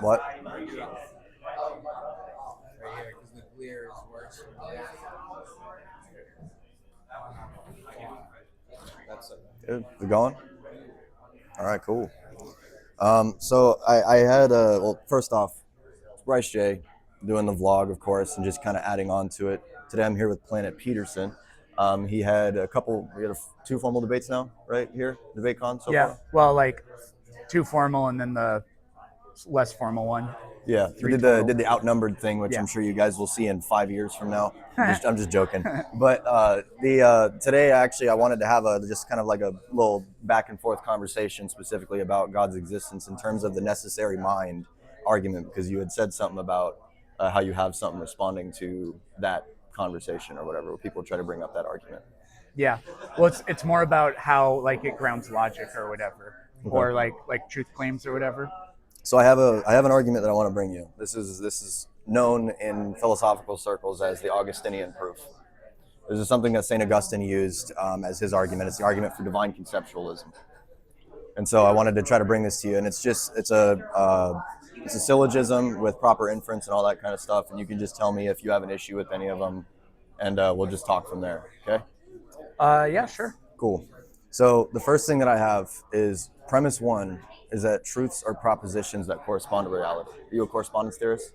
What? Right here, because the glare is worse. That's it. Good. We going? All right, cool. So I had well, first off, it's Brycej doing the vlog, of course, and just kind of adding on to it. Today I'm here with Planet Peterson. He had we had two formal debates now, right here, DebateCon so Yeah, far. well, like two formal and then the less formal one. Yeah, he Three did total. the outnumbered thing, which Yeah. I'm sure you guys will see in 5 years from now. I'm just joking. But today actually I wanted to have a just kind of like a little back and forth conversation specifically about God's existence in terms of the necessary mind argument, because you had said something about how you have something responding to that conversation or whatever, where people try to bring up that argument. Yeah, well, it's more about how like it grounds logic or whatever, Okay. or like truth claims or whatever. So I have an argument that I want to bring you. This is known in philosophical circles as the Augustinian proof. This is something that St. Augustine used as his argument. It's the argument for divine conceptualism. And so I wanted to try to bring this to you. And it's a syllogism with proper inference and all that kind of stuff. And you can just tell me if you have an issue with any of them, and we'll just talk from there. Okay? Yeah, sure. Cool. So the first thing that I have is premise one is that truths are propositions that correspond to reality. Are you a correspondence theorist?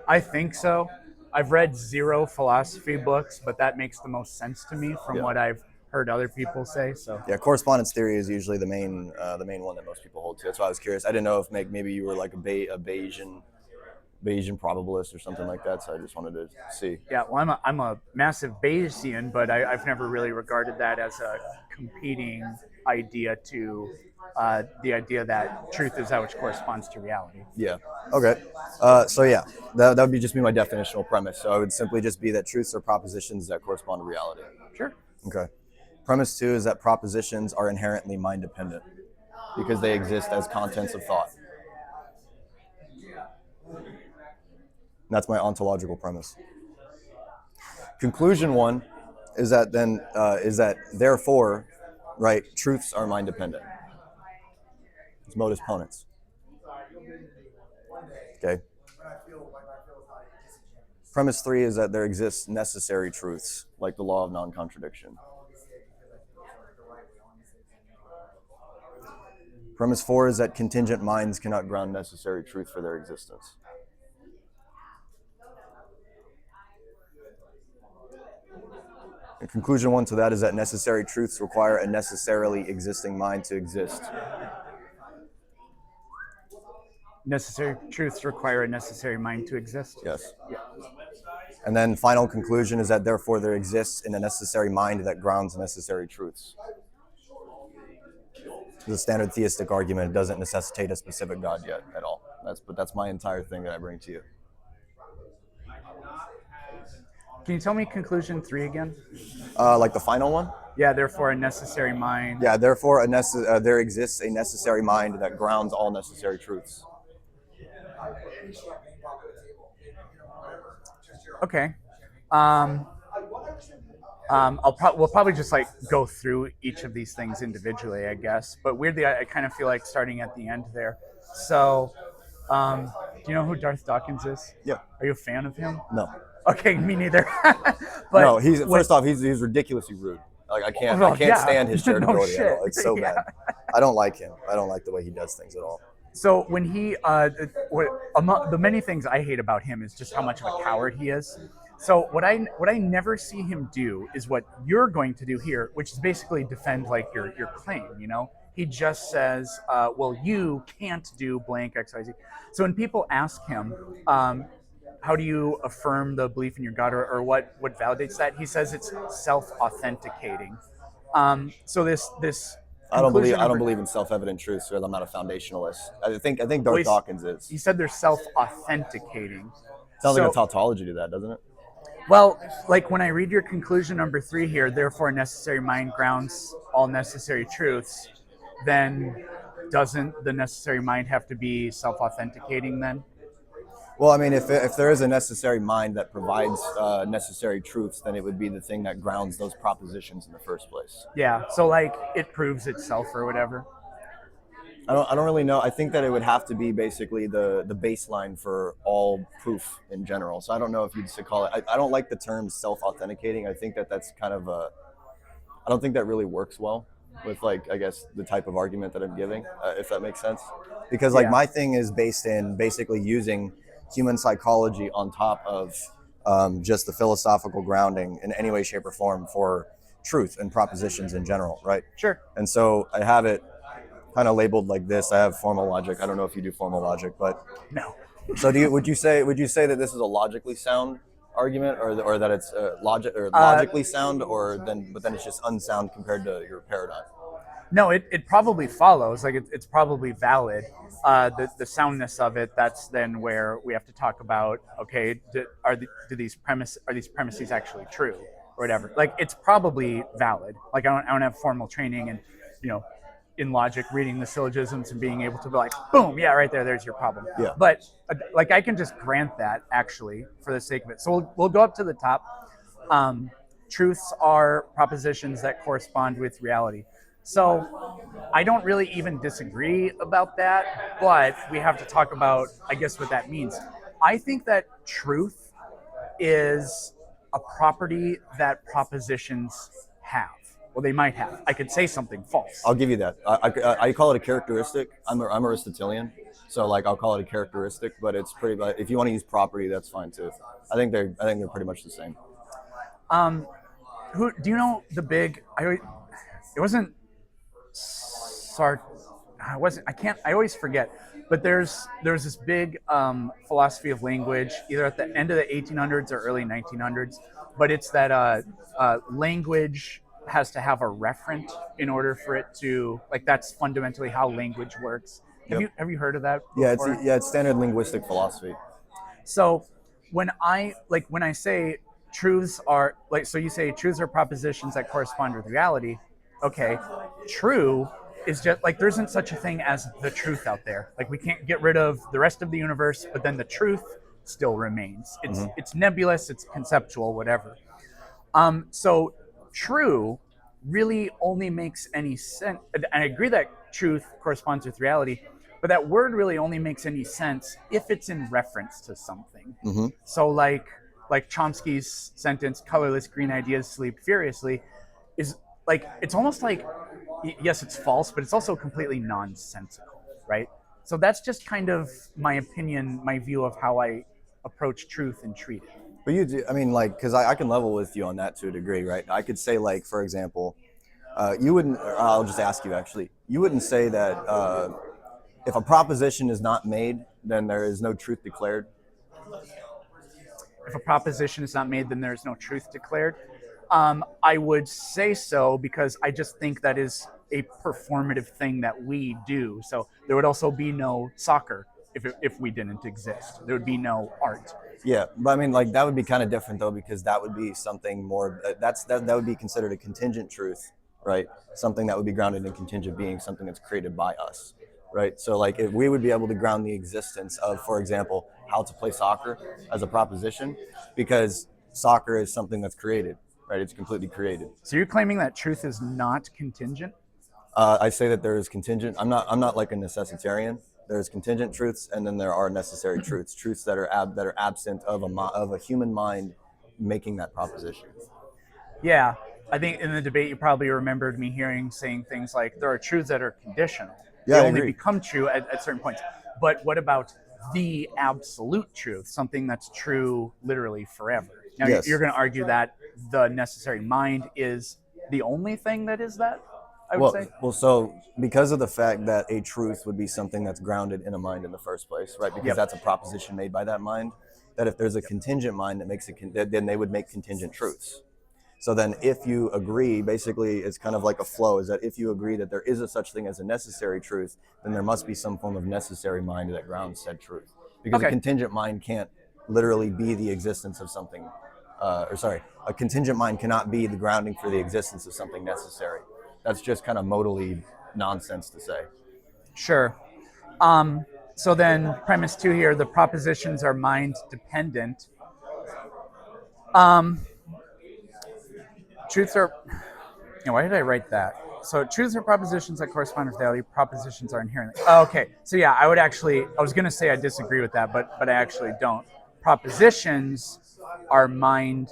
I think so. I've read 0 philosophy books, but that makes the most sense to me from what I've heard other people say. So yeah, correspondence theory is usually the main one that most people hold to. That's why I was curious. I didn't know if maybe you were like a Bayesian probabilist or something like that. So I just wanted to see. Yeah, well, I'm a massive Bayesian, but I've never really regarded that as a competing idea to the idea that truth is that which corresponds to reality. Yeah. Okay. So yeah, that would just be my definitional premise. So it would simply just be that truths are propositions that correspond to reality. Sure. Okay. Premise two is that propositions are inherently mind dependent because they exist as contents of thought. That's my ontological premise. Conclusion one is that therefore, right, truths are mind dependent. It's modus ponens. Okay. Premise three is that there exists necessary truths, like the law of non-contradiction. Premise four is that contingent minds cannot ground necessary truth for their existence. And conclusion one to that is that necessary truths require a necessarily existing mind to exist. Necessary truths require a necessary mind to exist. Yes. Yeah. And then final conclusion is that therefore there exists in a necessary mind that grounds necessary truths. The standard theistic argument, it doesn't necessitate a specific God yet at all. That's my entire thing that I bring to you. Can you tell me conclusion 3 again? Like the final one? Yeah, therefore a necessary mind. Yeah, therefore there exists a necessary mind that grounds all necessary truths. Okay. We'll probably just like go through each of these things individually, I guess. But weirdly, I kind of feel like starting at the end there. So, do you know who Darth Dawkins is? Yeah. Are you a fan of him? No. Okay, me neither. But no, first off, he's ridiculously rude. Like I can't stand his charitability at all. It's so bad. I don't like him. I don't like the way he does things at all. So when he, among the many things I hate about him is just how much of a coward he is. So what I never see him do is what you're going to do here, which is basically defend like your claim. You know, he just says, well, you can't do blank X, Y, Z. So when people ask him, how do you affirm the belief in your God, or what validates that? He says it's self-authenticating. So this. I don't believe in self-evident truths, because I'm not a foundationalist. I think Darth Dawkins is. He said they're self-authenticating. Sounds like a tautology to that, doesn't it? Well, like when I read your conclusion number 3 here, therefore necessary mind grounds all necessary truths, then doesn't the necessary mind have to be self-authenticating then? Well, I mean, if there is a necessary mind that provides necessary truths, then it would be the thing that grounds those propositions in the first place. Yeah, so like it proves itself or whatever. I don't really know. I think that it would have to be basically the baseline for all proof in general. So I don't know if you'd call it. I don't like the term self-authenticating. I think that that's kind of a. I don't think that really works well with like I guess the type of argument that I'm giving, if that makes sense. Because like Yeah. my thing is based in basically using human psychology on top of just the philosophical grounding in any way, shape, or form for truth and propositions in general, right? Sure. And so I have it kind of labeled like this. I have formal logic. I don't know if you do formal logic, but No. so do you? Would you say that this is a logically sound argument, or that it's logic or Uh, logically sound, or then but then it's just unsound compared to your paradigm? no, it probably follows. Like it's probably valid. The soundness of it. That's then where we have to talk about. Okay, are these premises actually true or whatever? Like it's probably valid. Like I don't have formal training and you know in logic, reading the syllogisms and being able to be like, boom, yeah, right there, there's your problem. Yeah. But like I can just grant that actually for the sake of it. So we'll go up to the top. Um, Truths are propositions that correspond with reality. So I don't really even disagree about that, but we have to talk about, I guess, what that means. I think that truth is a property that propositions have. Well, they might have. I could say something false. I'll give you that. I call it a characteristic. I'm Aristotelian, so like I'll call it a characteristic, but it's pretty. But if you want to use property, that's fine too. I think they're pretty much the same. Um, who do you know the big? It wasn't Sart. I wasn't. I can't. I always forget. But there's this big philosophy of language, either at the end of the 1800s or early 1900s. But it's that language has to have a referent in order for it to like. That's fundamentally how language works. Yep. Have you heard of that Yeah, it's before? it's standard linguistic philosophy. So when I say truths are like so you say truths are propositions that correspond with reality. Okay, true is just like there isn't such a thing as the truth out there. Like we can't get rid of the rest of the universe, but then the truth still remains. It's nebulous, it's conceptual, whatever. So true really only makes any sense. And I agree that truth corresponds with reality, but that word really only makes any sense if it's in reference to something. So like Chomsky's sentence, "Colorless green ideas sleep furiously," is like it's almost like yes, it's false, but it's also completely nonsensical, right? So that's just kind of my opinion, my view of how I approach truth and treat it. But you do, I mean, like, because I can level with you on that to a degree, right? I could say, like, for example, you wouldn't, or I'll just ask you actually, you wouldn't say that if a proposition is not made, then there is no truth declared. If a proposition is not made, then there is no truth declared. I would say so because I just think that is a performative thing that we do. So there would also be no soccer if we didn't exist. There would be no art. Yeah, but I mean, like, that would be kind of different though, because that would be something more, that would be considered a contingent truth, right? Something that would be grounded in contingent being, something that's created by us, right? So like if we would be able to ground the existence of, for example, how to play soccer as a proposition, because soccer is something that's created, right? It's completely created. So you're claiming that truth is not contingent? I say that there is contingent. I'm not like a necessitarian. There's contingent truths, and then there are necessary truths. Truths that are absent of a human mind making that proposition. Yeah. I think in the debate you probably remembered me saying things like there are truths that are conditional. Yeah, They I only agree. become true at certain points. But what about the absolute truth, something that's true literally forever? Now Yes. you're going to argue that the necessary mind is the only thing that is that, I would say. Well, so because of the fact that a truth would be something that's grounded in a mind in the first place, right? Because Yep. that's a proposition made by that mind. That if there's a contingent mind that makes it, then they would make contingent truths. So then, if you agree, basically, it's kind of like a flow. Is that if you agree that there is a such thing as a necessary truth, then there must be some form of necessary mind that grounds said truth. Because a Okay. contingent mind can't literally be the existence of something, a contingent mind cannot be the grounding for the existence of something necessary. That's just kind of modally nonsense to say. Sure. So then, premise two here: the propositions are mind dependent. Um, Truths are. Why did I write that? So truths are propositions that correspond with reality. Propositions are inherently. Oh, okay. So yeah, I was going to say I disagree with that, but I actually don't. Propositions are mind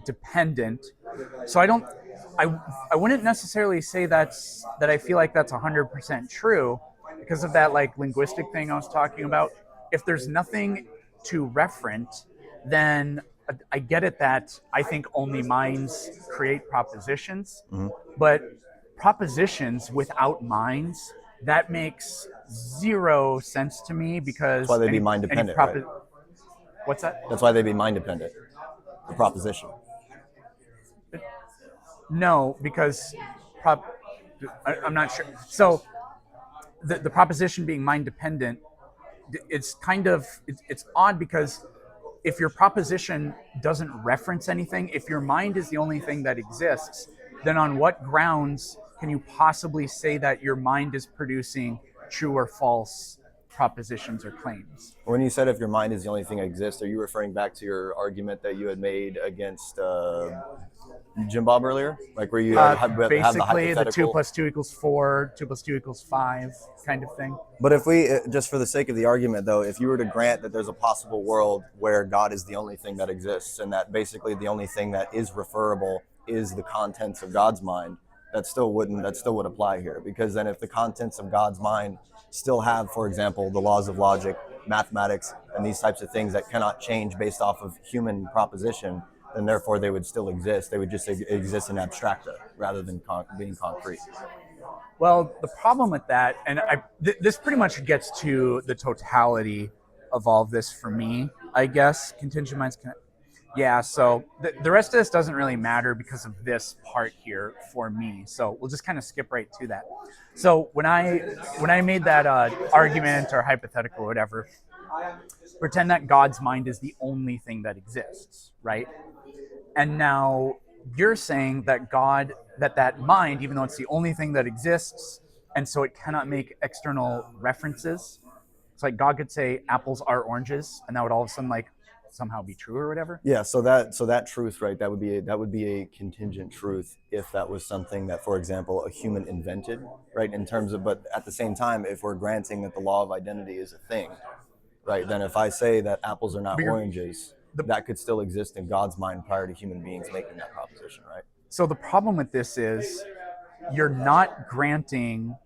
dependent. So I I wouldn't necessarily say that I feel like that's 100% true because of that like linguistic thing I was talking about. If there's nothing to reference, then I get it that I think only minds create propositions, but propositions without minds, that makes zero sense to me That's why because they'd be mind dependent, right? what's that? That's why they'd be mind dependent. The proposition. No, because prop, I'm not sure. So the proposition being mind dependent, it's kind of it's odd because if your proposition doesn't reference anything, if your mind is the only thing that exists, then on what grounds can you possibly say that your mind is producing true or false propositions or claims? When you said if your mind is the only thing that exists, are you referring back to your argument that you had made against Jim Bob earlier? Like where you have the Basically, the 2 hypothetical. plus 2 equals 4, 2 plus 2 equals 5 kind of thing. But if we, just for the sake of the argument though, if you were to grant that there's a possible world where God is the only thing that exists and that basically the only thing that is referable is the contents of God's mind, that still would apply here. Because then if the contents of God's mind still have, for example, the laws of logic, mathematics, and these types of things that cannot change based off of human proposition, then therefore they would still exist. They would just exist in abstracta rather than being concrete. Well, the problem with that, and this pretty much gets to the totality of all of this for me, I guess. Contingent minds can. Yeah, so the rest of this doesn't really matter because of this part here for me. So we'll just kind of skip right to that. So when I made that argument or hypothetical or whatever, pretend that God's mind is the only thing that exists, right? And now you're saying that that mind, even though it's the only thing that exists, and so it cannot make external references. It's like God could say apples are oranges, and that would all of a sudden like somehow be true or whatever. Yeah, so that truth, right? That would be a contingent truth if that was something that, for example, a human invented, right? In terms of, but at the same time, if we're granting that the law of identity is a thing, right? Then if I say that apples are not oranges, that could still exist in God's mind prior to human beings making that proposition, right? So the problem with this is you're not granting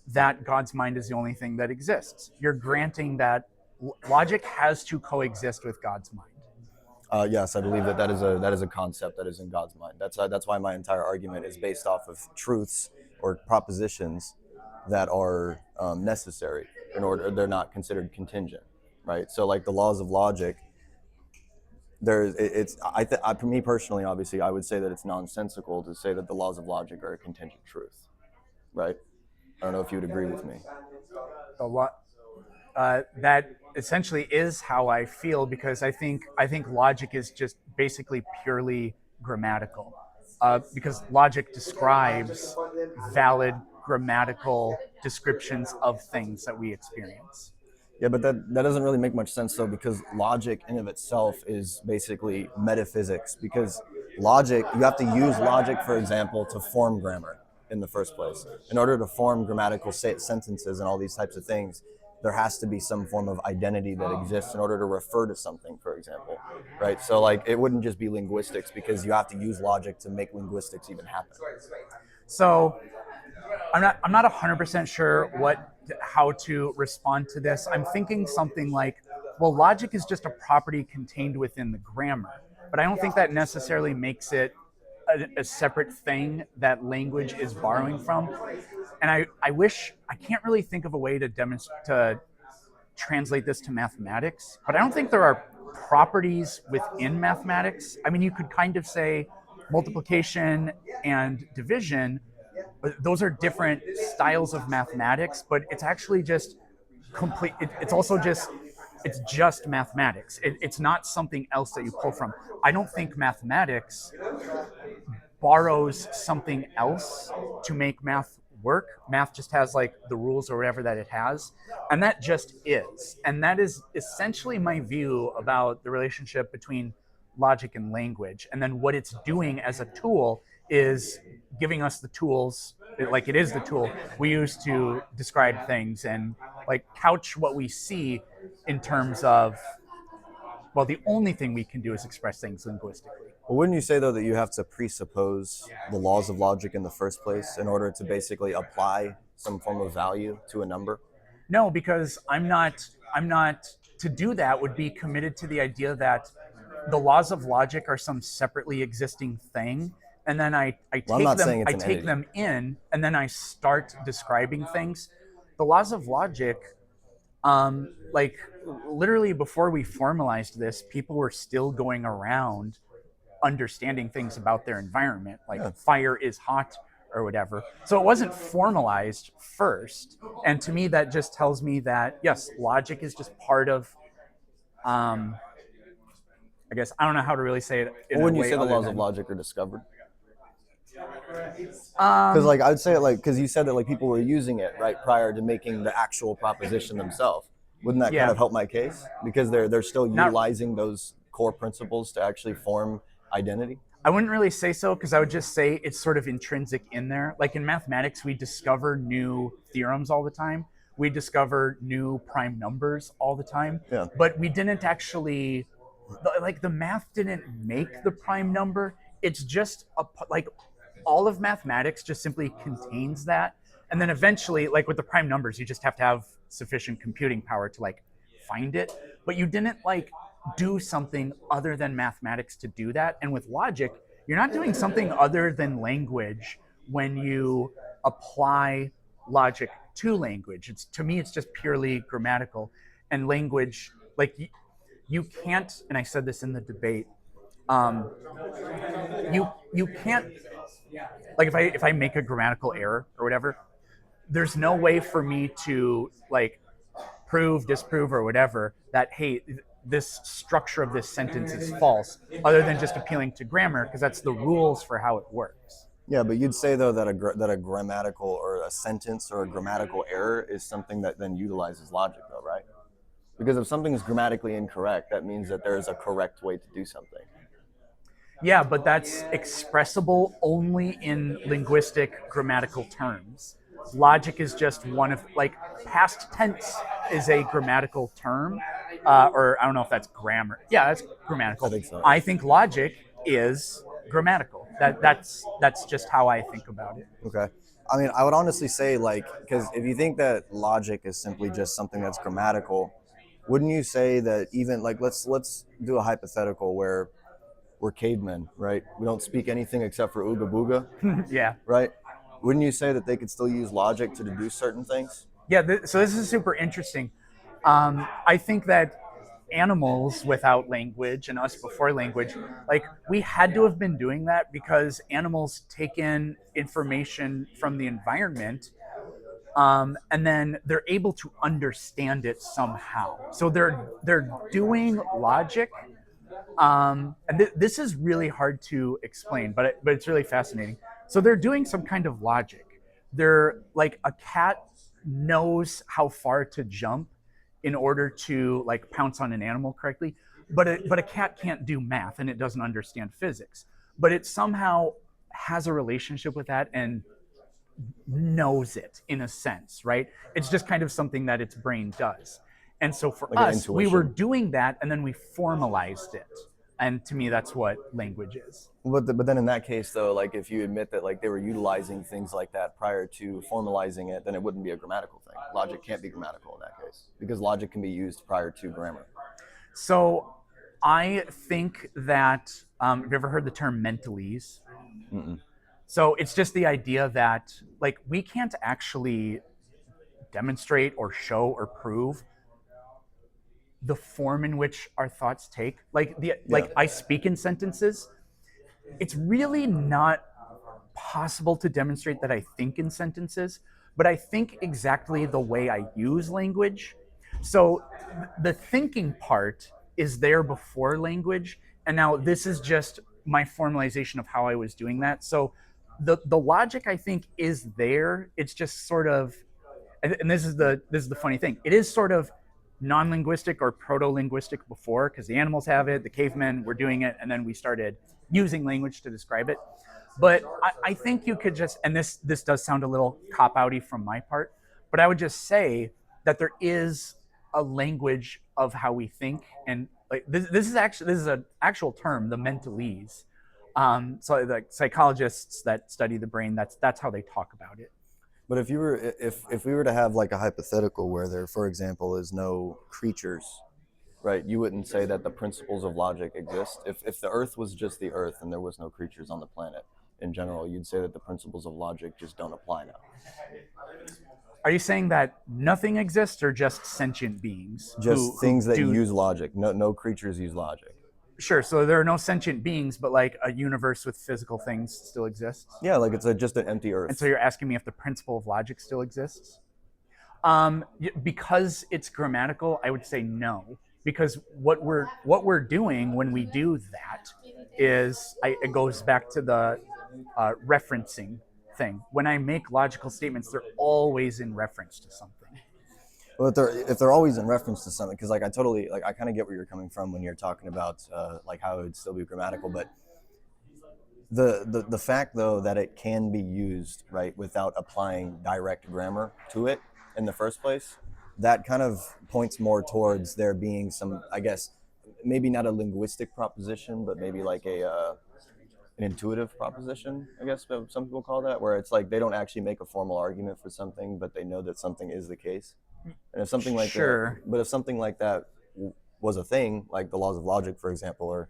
that God's mind is the only thing that exists. You're granting that logic has to coexist with God's mind. Yes, I believe that that is a concept that is in God's mind. That's why my entire argument is based off of truths or propositions that are necessary in order. They're not considered contingent, right? So like the laws of logic, for me personally, obviously, I would say that it's nonsensical to say that the laws of logic are a contingent truth, right? I don't know if you would agree with me. A lot. That essentially is how I feel because I think logic is just basically purely grammatical, because logic describes valid grammatical descriptions of things that we experience. Yeah, but that doesn't really make much sense though, because logic in of itself is basically metaphysics. Because logic, you have to use logic, for example, to form grammar in the first place. In order to form grammatical sentences and all these types of things, there has to be some form of identity that exists in order to refer to something, for example, right? So like it wouldn't just be linguistics because you have to use logic to make linguistics even happen. So I'm not 100% sure how to respond to this. I'm thinking something like, well, logic is just a property contained within the grammar, but I don't think that necessarily makes it a separate thing that language is borrowing from. And I wish I can't really think of a way to translate this to mathematics, but I don't think there are properties within mathematics. I mean, you could kind of say multiplication and division, those are different styles of mathematics, but it's actually just complete. It's just mathematics. It's not something else that you pull from. I don't think mathematics borrows something else to make math work. Math just has like the rules or whatever that it has, and that just is. And that is essentially my view about the relationship between logic and language. And then what it's doing as a tool is giving us the tools like it is the tool we use to describe things and like couch what we see in terms of, well, the only thing we can do is express things linguistically. Well, wouldn't you say though that you have to presuppose the laws of logic in the first place in order to basically apply some form of value to a number? No, because I'm not to do that would be committed to the idea that the laws of logic are some separately existing thing, and then I Well, I'm take not them saying it's I an take entity. them in, and then I start describing things. The laws of logic, like literally before we formalized this, people were still going around understanding things about their environment, like Yeah. fire is hot or whatever. So it wasn't formalized first. And to me, that just tells me that, yes, logic is just part of, um, I guess, I don't know how to really say it in Well, a wouldn't you way say the other laws of than, logic are discovered? Because like I'd say it like because you said that like people were using it right prior to making the actual proposition themselves. Wouldn't that kind yeah, of help my case? Because they're still not, utilizing those core principles to actually form identity. I wouldn't really say so because I would just say it's sort of intrinsic in there. Like in mathematics, we discover new theorems all the time. We discover new prime numbers all the time, Yeah. but we didn't actually, like the math didn't make the prime number. It's just like all of mathematics just simply contains that. And then eventually, like with the prime numbers, you just have to have sufficient computing power to like find it. But you didn't like do something other than mathematics to do that. And with logic, you're not doing something other than language when you apply logic to language. It's to me, it's just purely grammatical. And language, like you can't, and I said this in the debate, um, you can't, like if I make a grammatical error or whatever, there's no way for me to like prove, disprove, or whatever that, hey, this structure of this sentence is false, other than just appealing to grammar, because that's the rules for how it works. Yeah, but you'd say though that that a grammatical or a sentence or a grammatical error is something that then utilizes logic though, right? Because if something is grammatically incorrect, that means that there is a correct way to do something. Yeah, but that's expressible only in linguistic grammatical terms. Logic is just one of, like, past tense is a grammatical term, or I don't know if that's grammar. Yeah, that's I grammatical. think so. I think logic is grammatical. That's just how I think about it. Okay. I mean, I would honestly say like because if you think that logic is simply just something that's grammatical, wouldn't you say that even like let's do a hypothetical where we're cavemen, right? We don't speak anything except for ooga booga, Yeah. right? Wouldn't you say that they could still use logic to deduce certain things? Yeah, so this is super interesting. I think that animals without language and us before language, like we had to have been doing that because animals take in information from the environment, and then they're able to understand it somehow. So they're doing logic, and this is really hard to explain, but it's really fascinating. So they're doing some kind of logic. They're like a cat knows how far to jump in order to like pounce on an animal correctly, but a cat can't do math and it doesn't understand physics. But it somehow has a relationship with that and knows it in a sense, right? It's just kind of something that its brain does. And so for Like an us, we were intuition. doing that and then we formalized it. And to me, that's what language is. But then in that case though, like if you admit that like they were utilizing things like that prior to formalizing it, then it wouldn't be a grammatical thing. Logic can't be grammatical in that case because logic can be used prior to grammar. So I think that, have you ever heard the term mentalese? Mm-mm. So it's just the idea that like we can't actually demonstrate or show or prove the form in which our thoughts take. Like I speak in sentences. It's really not possible to demonstrate that I think in sentences, but I think exactly the way I use language. So the thinking part is there before language, and now this is just my formalization of how I was doing that. So the logic I think is there. It's just sort of, and this is the funny thing. It is sort of non-linguistic or proto-linguistic before because the animals have it, the cavemen were doing it, and then we started using language to describe it. But I think you could just, and this does sound a little cop-outy from my part, but I would just say that there is a language of how we think, and like this is an actual term, the mentalese. So like psychologists that study the brain, that's how they talk about it. But if we were to have like a hypothetical where there, for example, is no creatures, right? You wouldn't say that the principles of logic exist. If the Earth was just the Earth and there was no creatures on the planet in general, you'd say that the principles of logic just don't apply now. Are you saying that nothing exists, or just sentient beings? Just things that do, use logic. No creatures use logic. Sure. So there are no sentient beings, but like a universe with physical things still exists. Yeah, like it's just an empty Earth. And so you're asking me if the principle of logic still exists? Because it's grammatical, I would say no. Because what we're doing when we do that is it goes back to the referencing thing. When I make logical statements, they're always in reference to something. Well, if they're always in reference to something, because like I kind of get where you're coming from when you're talking about like how it would still be grammatical, but the fact though that it can be used right without applying direct grammar to it in the first place, that kind of points more towards there being some, I guess, maybe not a linguistic proposition, but maybe like an intuitive proposition, I guess some people call that, where it's like they don't actually make a formal argument for something, but they know that something is the case. And if something like Sure. that, but if something like that was a thing, like the laws of logic, for example, or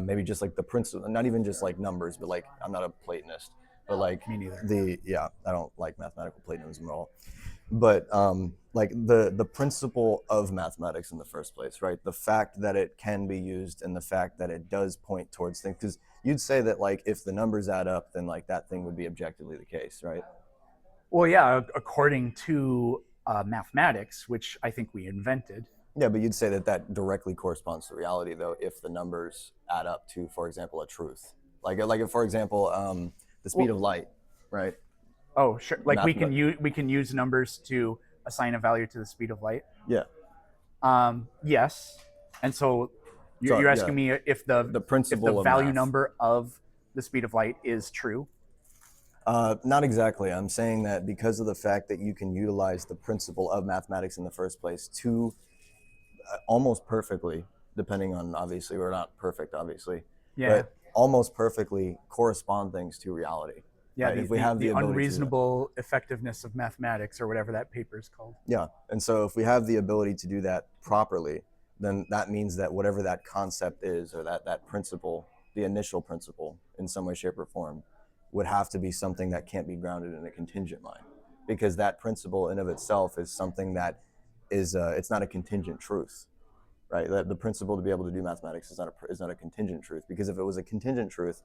maybe just like the principle, not even just like numbers, but like I'm not a Platonist, but like Me neither. I don't like mathematical Platonism at all. But like the principle of mathematics in the first place, right? The fact that it can be used and the fact that it does point towards things, because you'd say that like if the numbers add up, then like that thing would be objectively the case, right? Well, yeah, according to mathematics, which I think we invented. Yeah, but you'd say that that directly corresponds to reality, though, if the numbers add up to, for example, a truth. Like if, for example, the speed of light, right? Oh, sure. Like we Mathemat- can use numbers to assign a value to the speed of light. Yeah. Yes. And so you're asking me if the principle if the of value math. number of the speed of light is true. Not exactly. I'm saying that because of the fact that you can utilize the principle of mathematics in the first place to almost perfectly, depending on, obviously, we're not perfect, obviously, Yeah. but almost perfectly correspond things to reality. Yeah. Right? If we have the ability unreasonable effectiveness of mathematics, or whatever that paper is called. Yeah. And so if we have the ability to do that properly, then that means that whatever that concept is, or that principle, the initial principle in some way, shape, or form, would have to be something that can't be grounded in a contingent mind, because that principle in of itself is something that is it's not a contingent truth, right? The principle to be able to do mathematics is not a contingent truth, because if it was a contingent truth,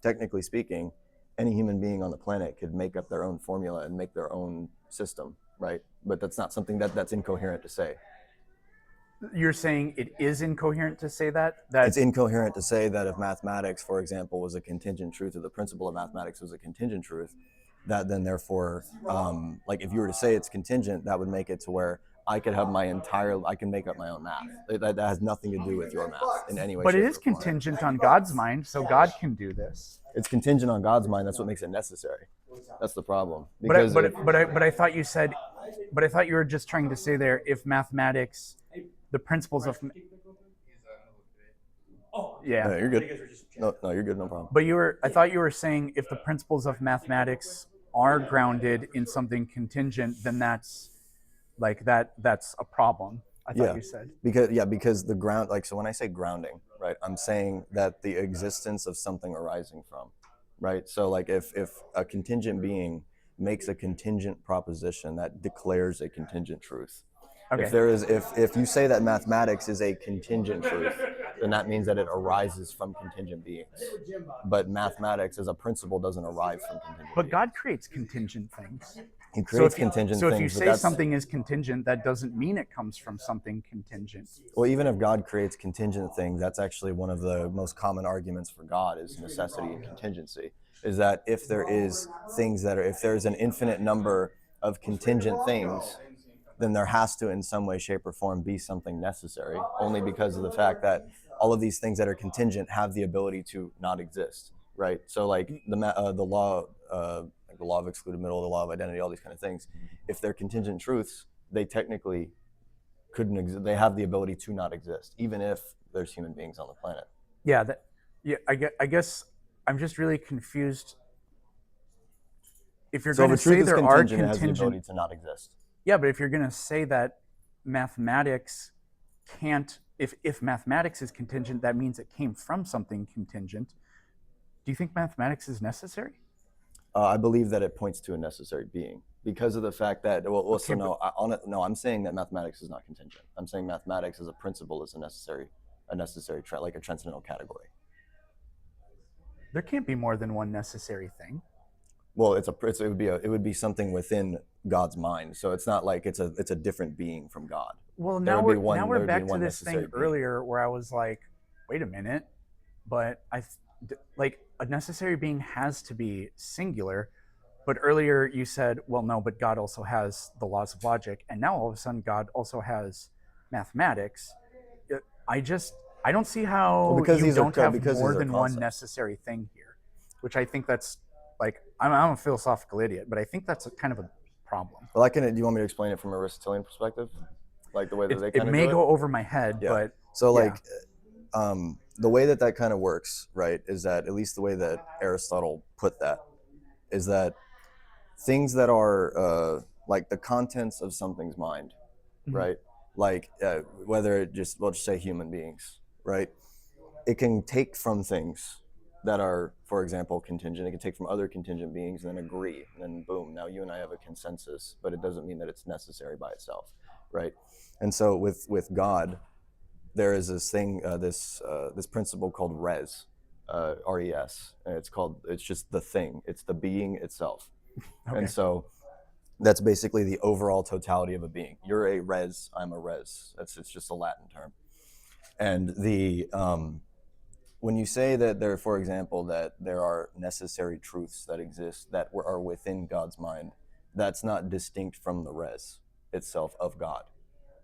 technically speaking, any human being on the planet could make up their own formula and make their own system, right? But that's not something that's incoherent to say. You're saying it is incoherent to say that? It's incoherent to say that if mathematics, for example, was a contingent truth, or the principle of mathematics was a contingent truth, that then therefore, like if you were to say it's contingent, that would make it to where I can make up my own math. That has nothing to do with your math in any way. But it is contingent on God's mind, so God can do this. It's contingent on God's mind. That's what makes it necessary. That's the problem. But I thought you said, but I thought you were just trying to say there, if mathematics, the principles of, yeah. No, you're good. No, you're good. No problem. But I thought you were saying if the principles of mathematics are grounded in something contingent, then that's a problem. I thought you said. Because the ground, like, so when I say grounding, right, I'm saying that the existence of something arising from, right? So like if a contingent being makes a contingent proposition that declares a contingent truth. Okay. If you say that mathematics is a contingent truth, then that means that it arises from contingent beings. But mathematics as a principle doesn't arise from contingent beings. But God creates contingent things. He creates contingent things. So if you say something is contingent, that doesn't mean it comes from something contingent. Well, even if God creates contingent things, that's actually one of the most common arguments for God is necessity and contingency. Is that if there's an infinite number of contingent things, then there has to, in some way, shape, or form, be something necessary, only because of the fact that all of these things that are contingent have the ability to not exist, right? So like the law, like the law of excluded middle, the law of identity, all these kind of things, if they're contingent truths, they technically couldn't exist. They have the ability to not exist, even if there's human beings on the planet. Yeah, I guess I'm just really confused. If you're So going if to a truth say is there are contingent, it has the contingent, ability to not exist. yeah, but if you're going to say that mathematics can't, if mathematics is contingent, that means it came from something contingent. Do you think mathematics is necessary? I believe that it points to a necessary being because of the fact that Okay, so no, no, I'm saying that mathematics is not contingent. I'm saying mathematics as a principle is a necessary like a transcendental category. There can't be more than one necessary thing. Well, it would be something within God's mind. So it's not like it's a different being from God. Well, There now would be we're one. now There we're would be back to one this thing necessary being. earlier where I was like, wait a minute, but like a necessary being has to be singular. But earlier you said, well, no, but God also has the laws of logic, and now all of a sudden God also has mathematics. I just I don't see how because you these are don't have because more these are than one concepts. necessary thing here, which I think that's like I'm a philosophical idiot, but I think that's a kind of a problem. Well, do you want me to explain it from a Aristotelian perspective, like the way that they It kind of may do it? go over my head, Yeah. but So yeah. like, the way that kind of works, right, is that at least the way that Aristotle put that is that things that are like the contents of something's mind, Mhm. right? Like whether it just we'll just say human beings, right? It can take from things that are, for example, contingent. It can take from other contingent beings and then agree, and then boom, now you and I have a consensus. But it doesn't mean that it's necessary by itself, right? And so with God, there is this thing, this principle called res, res, and it's just the thing. It's the being itself. Okay. And so that's basically the overall totality of a being. You're a res, I'm a res. It's just a Latin term. And the when you say that there, for example, that there are necessary truths that exist that are within God's mind, that's not distinct from the res itself of God.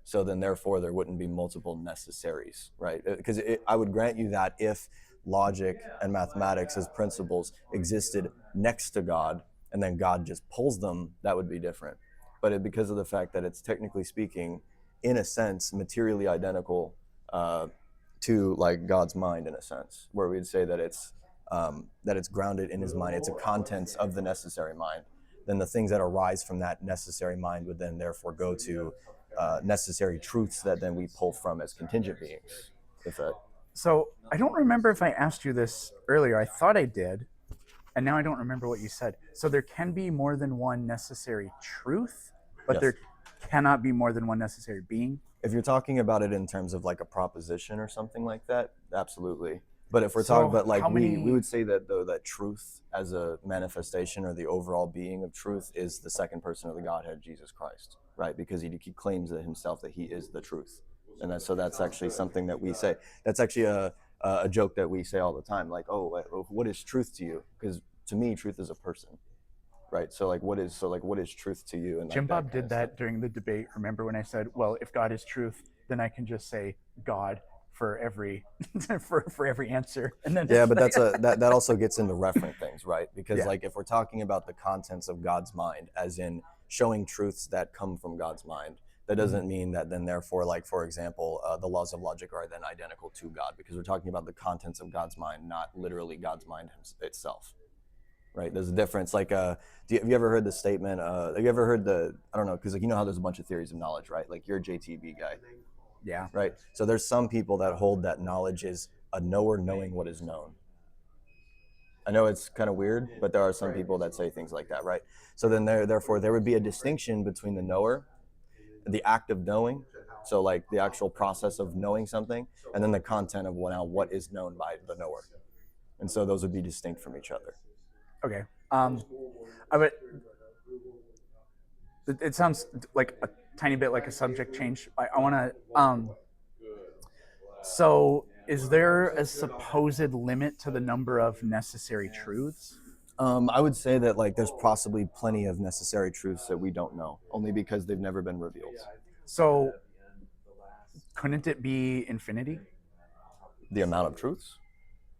So then, therefore, there wouldn't be multiple necessaries, right? Because I would grant you that if logic and mathematics as principles existed next to God and then God just pulls them, that would be different. But because of the fact that it's technically speaking, in a sense, materially identical to like God's mind, in a sense, where we'd say that it's grounded in His mind. It's a contents of the necessary mind. Then the things that arise from that necessary mind would then therefore go to necessary truths that then we pull from as contingent beings. If that. So I don't remember if I asked you this earlier. I thought I did, and now I don't remember what you said. So there can be more than one necessary truth, but Yes. there cannot be more than one necessary being. If you're talking about it in terms of like a proposition or something like that, absolutely. But if we're So talking about like how many- we would say that though that truth as a manifestation or the overall being of truth is the second person of the Godhead, Jesus Christ, right? Because he claims that himself that he is the truth, and that's actually something that we say. That's actually a joke that we say all the time. Like, oh, what is truth to you? Because to me, truth is a person, right? So like, what is truth to you? And like Jim Bob kind did of that stuff. during the debate. Remember when I said, well, if God is truth, then I can just say God for every for every answer. And then Yeah, but that also gets into referent things, right? Because Yeah. like if we're talking about the contents of God's mind, as in showing truths that come from God's mind, that doesn't mean that then therefore, like for example, the laws of logic are then identical to God, because we're talking about the contents of God's mind, not literally God's mind itself, right? There's a difference. Like, have you ever heard the statement? Have you ever heard I don't know, because like you know how there's a bunch of theories of knowledge, right? Like you're a JTB guy. Yeah. Right. So there's some people that hold that knowledge is a knower knowing what is known. I know it's kind of weird, but there are some people that say things like that, right? So then therefore there would be a distinction between the knower, the act of knowing, so like the actual process of knowing something, and then the content of what is known by the knower. And so those would be distinct from each other. Okay. I would. It sounds like a tiny bit like a subject change. I want to. So, is there a supposed limit to the number of necessary truths? I would say that like there's possibly plenty of necessary truths that we don't know, only because they've never been revealed. So, couldn't it be infinity? The amount of truths?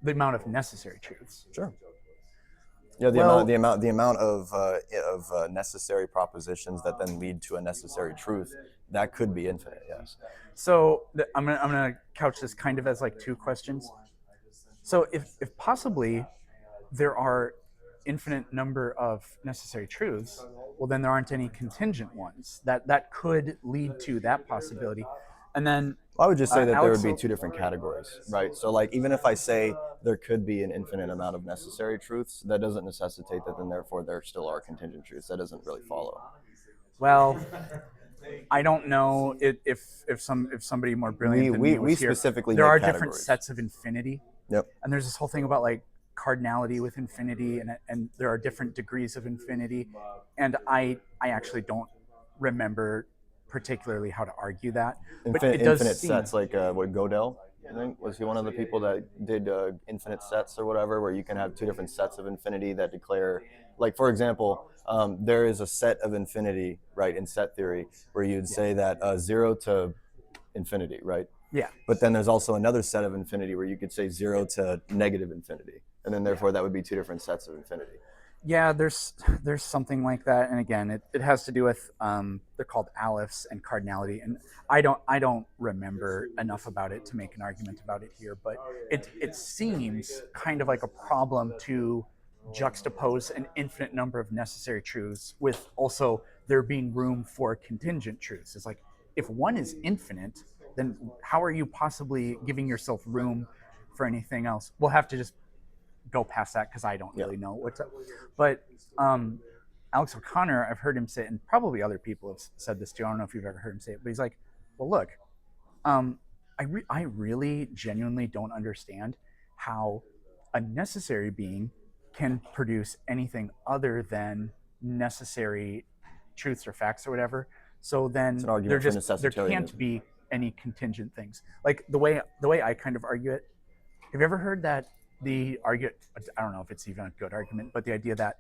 the amount of necessary truths. Sure. Yeah, Well- the amount of necessary propositions that then lead to a necessary truth, that could be infinite. Yes. So I'm gonna couch this kind of as like two questions. So if possibly there are infinite number of necessary truths, well then there aren't any contingent ones that could lead to that possibility. And then I would just say that there Alex, would be two different categories, right? So, like, even if I say there could be an infinite amount of necessary truths, that doesn't necessitate that then therefore there still are contingent truths. That doesn't really follow. well, I don't know if somebody more brilliant than me was We here. specifically There make are different categories. sets of infinity, Yep. and there's this whole thing about like cardinality with infinity, and there are different degrees of infinity, and I actually don't remember particularly how to argue that, but it does Infinite seem, sets, like what Godel, I think, was he one of the people that did infinite sets or whatever, where you can have two different sets of infinity that declare, like, for example, there is a set of infinity, right, in set theory, where you'd say that 0 to infinity, right? yeah. But then there's also another set of infinity where you could say 0 to negative infinity, and then therefore that would be two different sets of infinity. Yeah, there's something like that, and again, it has to do with they're called alepphs and cardinality, and I don't remember enough about it to make an argument about it here, but it seems kind of like a problem to juxtapose an infinite number of necessary truths with also there being room for contingent truths. It's like if one is infinite, then how are you possibly giving yourself room for anything else? We'll have to just go past that because I don't really know what's up. But Alex O'Connor, I've heard him say, and probably other people have said this too. I don't know if you've ever heard him say it, but he's like, "Well, look, I really genuinely don't understand how a necessary being can produce anything other than necessary truths or facts or whatever. So then an argument for there can't necessitarianism. be any contingent things. Like the way I kind of argue it. Have you ever heard that the argument? I don't know if it's even a good argument, but the idea that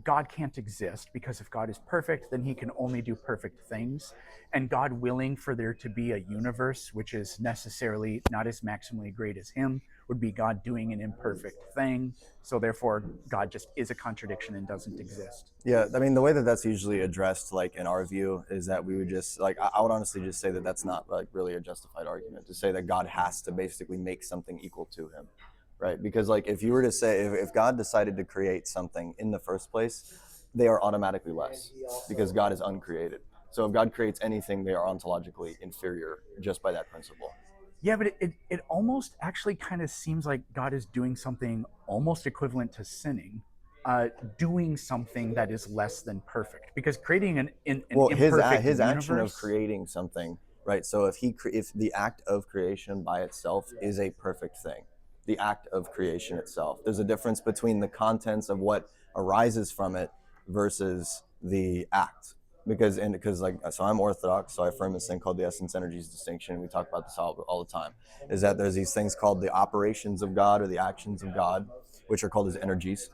God can't exist because if God is perfect, then he can only do perfect things. And God willing for there to be a universe which is necessarily not as maximally great as him would be God doing an imperfect thing. So therefore, God just is a contradiction and doesn't exist. Yeah, I mean, the way that that's usually addressed, like in our view, is that we would just like I would honestly just say that that's not like really a justified argument to say that God has to basically make something equal to him, right? Because like if you were to say if God decided to create something in the first place, they are automatically less because God is uncreated. So if God creates anything, they are ontologically inferior just by that principle. Yeah, but it almost actually kind of seems like God is doing something almost equivalent to sinning, doing something that is less than perfect. Because creating an imperfect his action of universe- creating something, right? So if the act of creation by itself is a perfect thing, the act of creation itself, there's a difference between the contents of what arises from it versus the act. Because like so I'm Orthodox, so I affirm this thing called the essence energies distinction. We talk about this all the time. Is that there's these things called the operations of God or the actions of God, which are called as energies.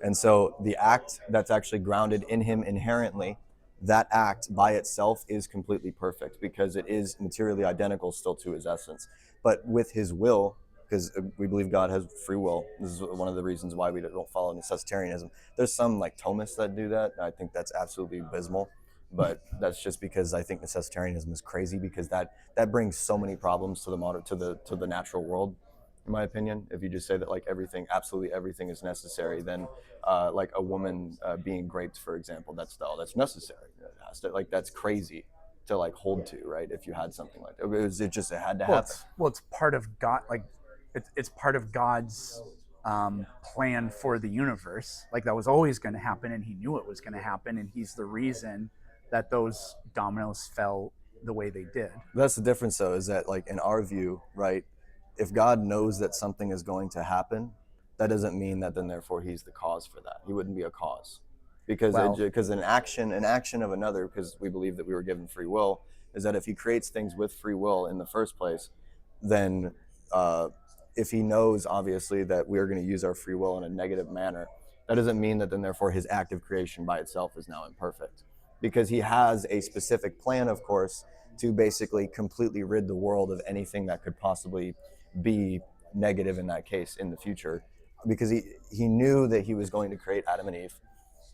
And so the act that's actually grounded in him inherently, that act by itself is completely perfect because it is materially identical still to his essence. But with his will, because we believe God has free will. This is one of the reasons why we don't follow necessitarianism. There's some like Thomists that do that, and I think that's absolutely abysmal. But that's just because I think necessitarianism is crazy because that brings so many problems to the natural world, in my opinion. If you just say that like absolutely everything is necessary, then like a woman being raped, for example, that's necessary. That's crazy to like hold to, right? If you had something like that, it had to happen. It's part of God. Like it's part of God's plan for the universe. Like that was always going to happen, and he knew it was going to happen, and he's the reason that those dominoes fell the way they did. That's the difference, though, is that like in our view, right? If God knows that something is going to happen, that doesn't mean that then therefore he's the cause for that. He wouldn't be a cause, because an action of another, because we believe that we were given free will, is that if he creates things with free will in the first place, then if he knows obviously that we are going to use our free will in a negative manner, that doesn't mean that then therefore his act of creation by itself is now imperfect, because he has a specific plan, of course, to basically completely rid the world of anything that could possibly be negative in that case in the future, because he knew that he was going to create Adam and Eve.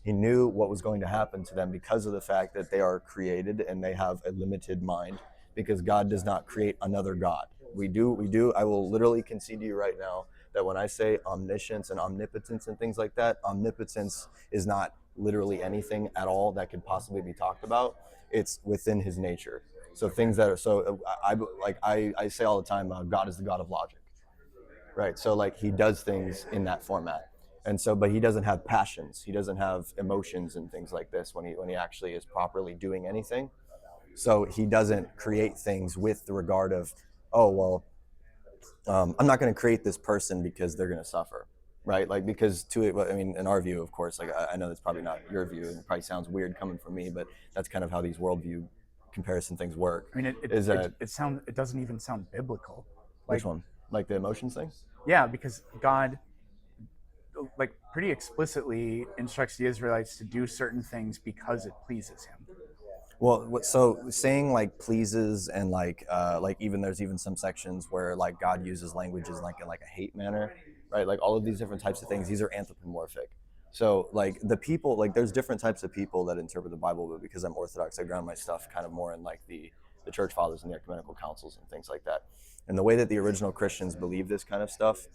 He knew what was going to happen to them because of the fact that they are created and they have a limited mind, because God does not create another God. We do. I will literally concede to you right now that when I say omniscience and omnipotence and things like that, omnipotence is not literally anything at all that could possibly be talked about. It's within his nature. So things that are so I say all the time, God is the God of logic, right? So like he does things in that format, and so but he doesn't have passions, he doesn't have emotions and things like this when he actually is properly doing anything. So he doesn't create things with the regard of, oh well, I'm not going to create this person because they're going to suffer, right? Like because to it, I mean, in our view, of course, like I know that's probably not your view, and it probably sounds weird coming from me, but that's kind of how these worldview comparison things work. I mean, Is that it doesn't even sound biblical. which one? Like the emotions thing? Yeah, because God, like, pretty explicitly instructs the Israelites to do certain things because it pleases Him. Well, so saying like pleases and like even there's even some sections where like God uses languages like in like a hate manner, right? Like all of these different types of things, these are anthropomorphic. So like the people, like there's different types of people that interpret the Bible, but because I'm Orthodox, I ground my stuff kind of more in like the church fathers and the ecumenical councils and things like that. And the way that the original Christians believe this kind of stuff,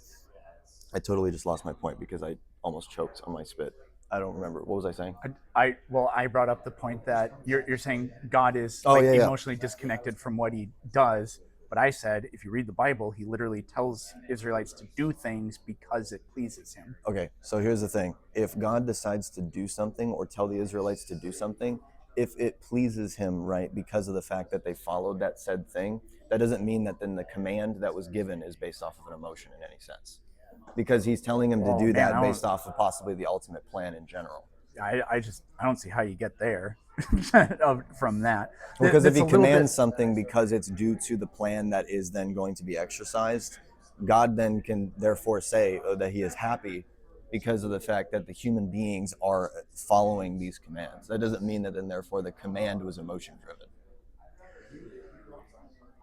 I totally just lost my point because I almost choked on my spit. I don't remember. What was I saying? I brought up the point that you're saying God is Oh, like yeah. emotionally disconnected from what He does. But I said, if you read the Bible, He literally tells Israelites to do things because it pleases Him. Okay, so here's the thing. If God decides to do something or tell the Israelites to do something, if it pleases him, right, because of the fact that they followed that said thing, that doesn't mean that then the command that was given is based off of an emotion in any sense. Because he's telling him to Oh, do man, that based off of possibly the ultimate plan in general. I don't see how you get there from that. Because if That's he a little bit. commands something because it's due to the plan that is then going to be exercised, God then can therefore say that he is happy because of the fact that the human beings are following these commands. That doesn't mean that then therefore the command was emotion driven.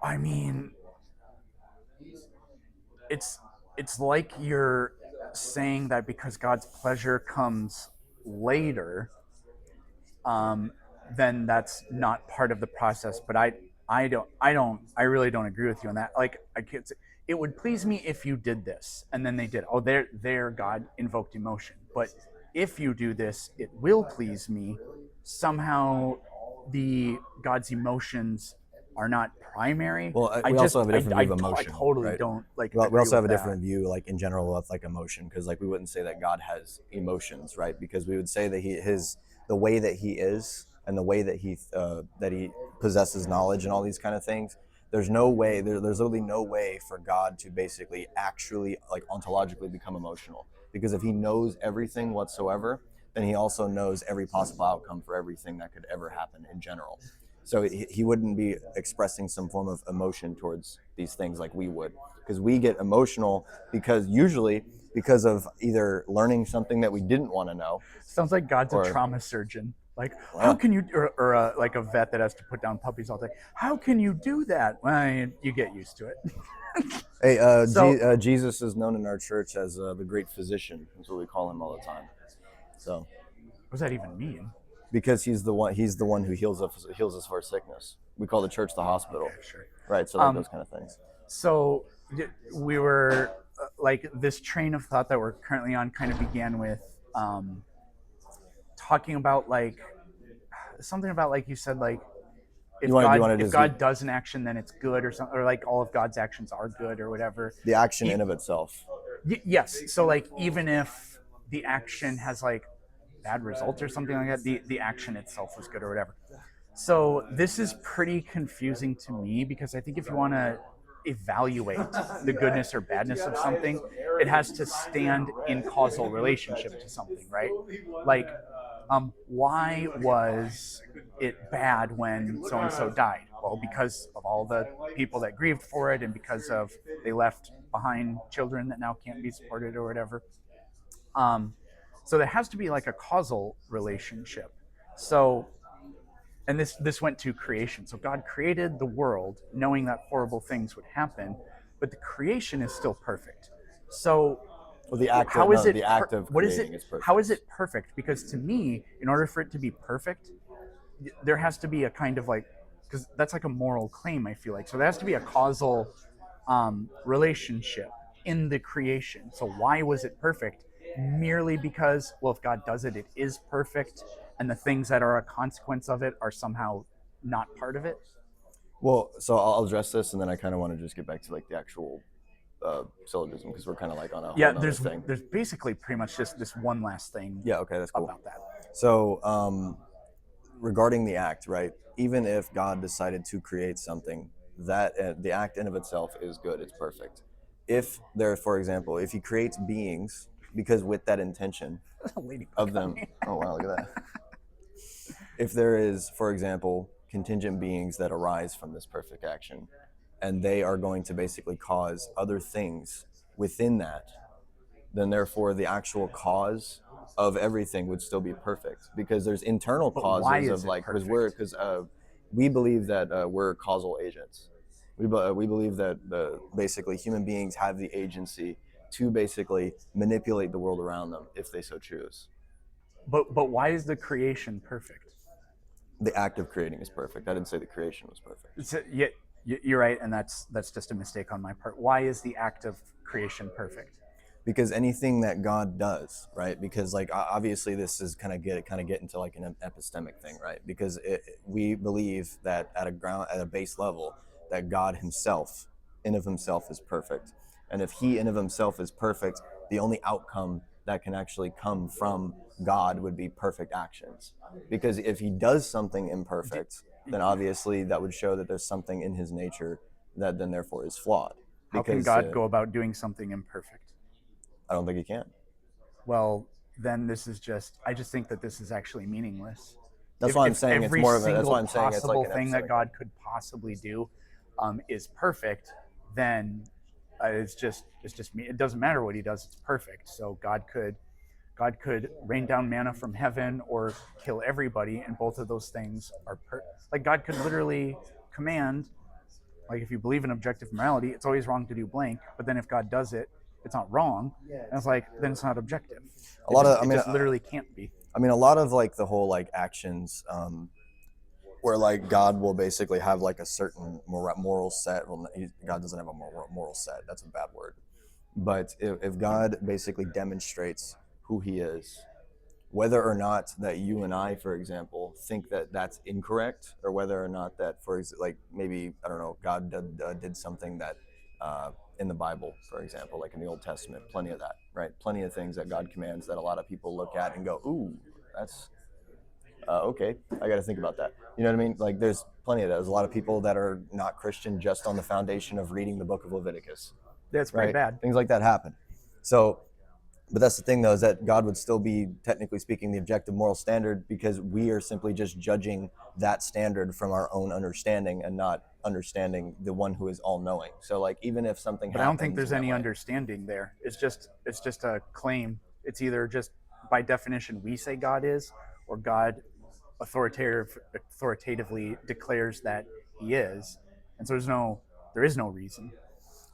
I mean, it's like you're saying that because God's pleasure comes later, then that's not part of the process. But I really don't agree with you on that. Like I could say, it would please me if you did this, and then they did. Oh, there God invoked emotion. But if you do this, it will please me. Somehow, the God's emotions are not primary. Well, we also have a different view of I emotion. totally right? don't like. Well, we agree also have a with different view, like in general, with like emotion, because like we wouldn't say that God has emotions, right? Because we would say that the way that he is and the way that he possesses knowledge and all these kind of things. There's no way. There's literally no way for God to basically actually like ontologically become emotional. Because if he knows everything whatsoever, then he also knows every possible outcome for everything that could ever happen in general. So he wouldn't be expressing some form of emotion towards these things like we would, because we get emotional usually because of either learning something that we didn't want to know. Sounds like God's or, a trauma surgeon. Like, Well, how can you, or like a vet that has to put down puppies all day? How can you do that? Well, you get used to it. Hey, So- Jesus is known in our church as the great physician. That's what we call him all the time. So, What does that even mean? because he's the one who heals us for our sickness. We call the church the hospital, Okay, sure. right? So like those kind of things. So we were like this train of thought that we're currently on kind of began with talking about like something about like you said like if God does an action then it's good or something, or like all of God's actions are good or whatever. The action in of itself. Yes. So like even if the action has like bad results or something like that, the action itself was good or whatever. So this is pretty confusing to me because I think if you want to evaluate the goodness or badness of something, it has to stand in causal relationship to something, right? Like, why was it bad when so and so died? Well, because of all the people that grieved for it, and because of they left behind children that now can't be supported or whatever. So there has to be like a causal relationship. So, and this went to creation. So God created the world knowing that horrible things would happen. but the creation is still perfect. So Well, the act how of, is no, it the act of what is it creating is perfect. how is it perfect? Because to me, in order for it to be perfect, there has to be a kind of like, because that's like a moral claim, I feel like. So there has to be a causal relationship in the creation. So why was it perfect? Merely because, well, if God does it, it is perfect, and the things that are a consequence of it are somehow not part of it. Well, so I'll address this, and then I kind of want to just get back to like the actual syllogism, because we're kind of like on a whole Yeah, nother thing. there's basically pretty much just this one last thing Yeah, okay, that's cool. about that. So, regarding the act, right? Even if God decided to create something, that the act in of itself is good, it's perfect. If there, for example, if He creates beings, because with that intention of them, oh wow, look at that. If there is, for example, contingent beings that arise from this perfect action, and they are going to basically cause other things within that, then therefore the actual cause of everything would still be perfect, because there's internal But why causes is of it like, perfect? because we believe that we're causal agents. We believe that basically human beings have the agency to basically manipulate the world around them if they so choose. But why is the creation perfect? The act of creating is perfect. I didn't say the creation was perfect. Yeah, you're right, and that's just a mistake on my part. Why is the act of creation perfect? Because anything that God does, right? Because like obviously this is kind of get into like an epistemic thing, right? Because we believe that at a base level that God Himself, in of Himself, is perfect, and if He in of Himself is perfect, the only outcome that can actually come from God would be perfect actions. Because if He does something imperfect, then obviously that would show that there's something in His nature that then therefore is flawed. How can Because God go about doing something imperfect? I don't think He can. Well, then I just think that this is actually meaningless. That's why I'm If saying it's every more of a. That's single why I'm saying it's like possible an thing that epistemic God thing. could possibly do is perfect, then it's just me. It doesn't matter what He does; it's perfect. So God could rain down manna from heaven or kill everybody, and both of those things are like God could literally command. Like if you believe in objective morality, it's always wrong to do blank. But then if God does it, it's not wrong. And it's like then it's not objective. A lot of, It just literally can't be. I mean, a lot of like the whole like actions, where like God will basically have like a certain moral set. Well, God doesn't have a moral set. That's a bad word. But if God basically demonstrates who He is, whether or not that you and I, for example, think that that's incorrect, or whether or not that, like maybe I don't know, God did something that in the Bible, for example, like in the Old Testament, plenty of that, right? Plenty of things that God commands that a lot of people look at and go, "Ooh, that's okay. I got to think about that." You know what I mean? Like there's plenty of that. There's a lot of people that are not Christian just on the foundation of reading the book of Leviticus, That's pretty right? bad. Things like that happen. So but that's the thing, though, is that God would still be, technically speaking, the objective moral standard, because we are simply just judging that standard from our own understanding and not understanding the one who is all knowing. So, like, even if something But I don't think happens there's in that any way, understanding there. It's just a claim. It's either just by definition we say God is, or God authoritatively declares that He is, and so there is no reason.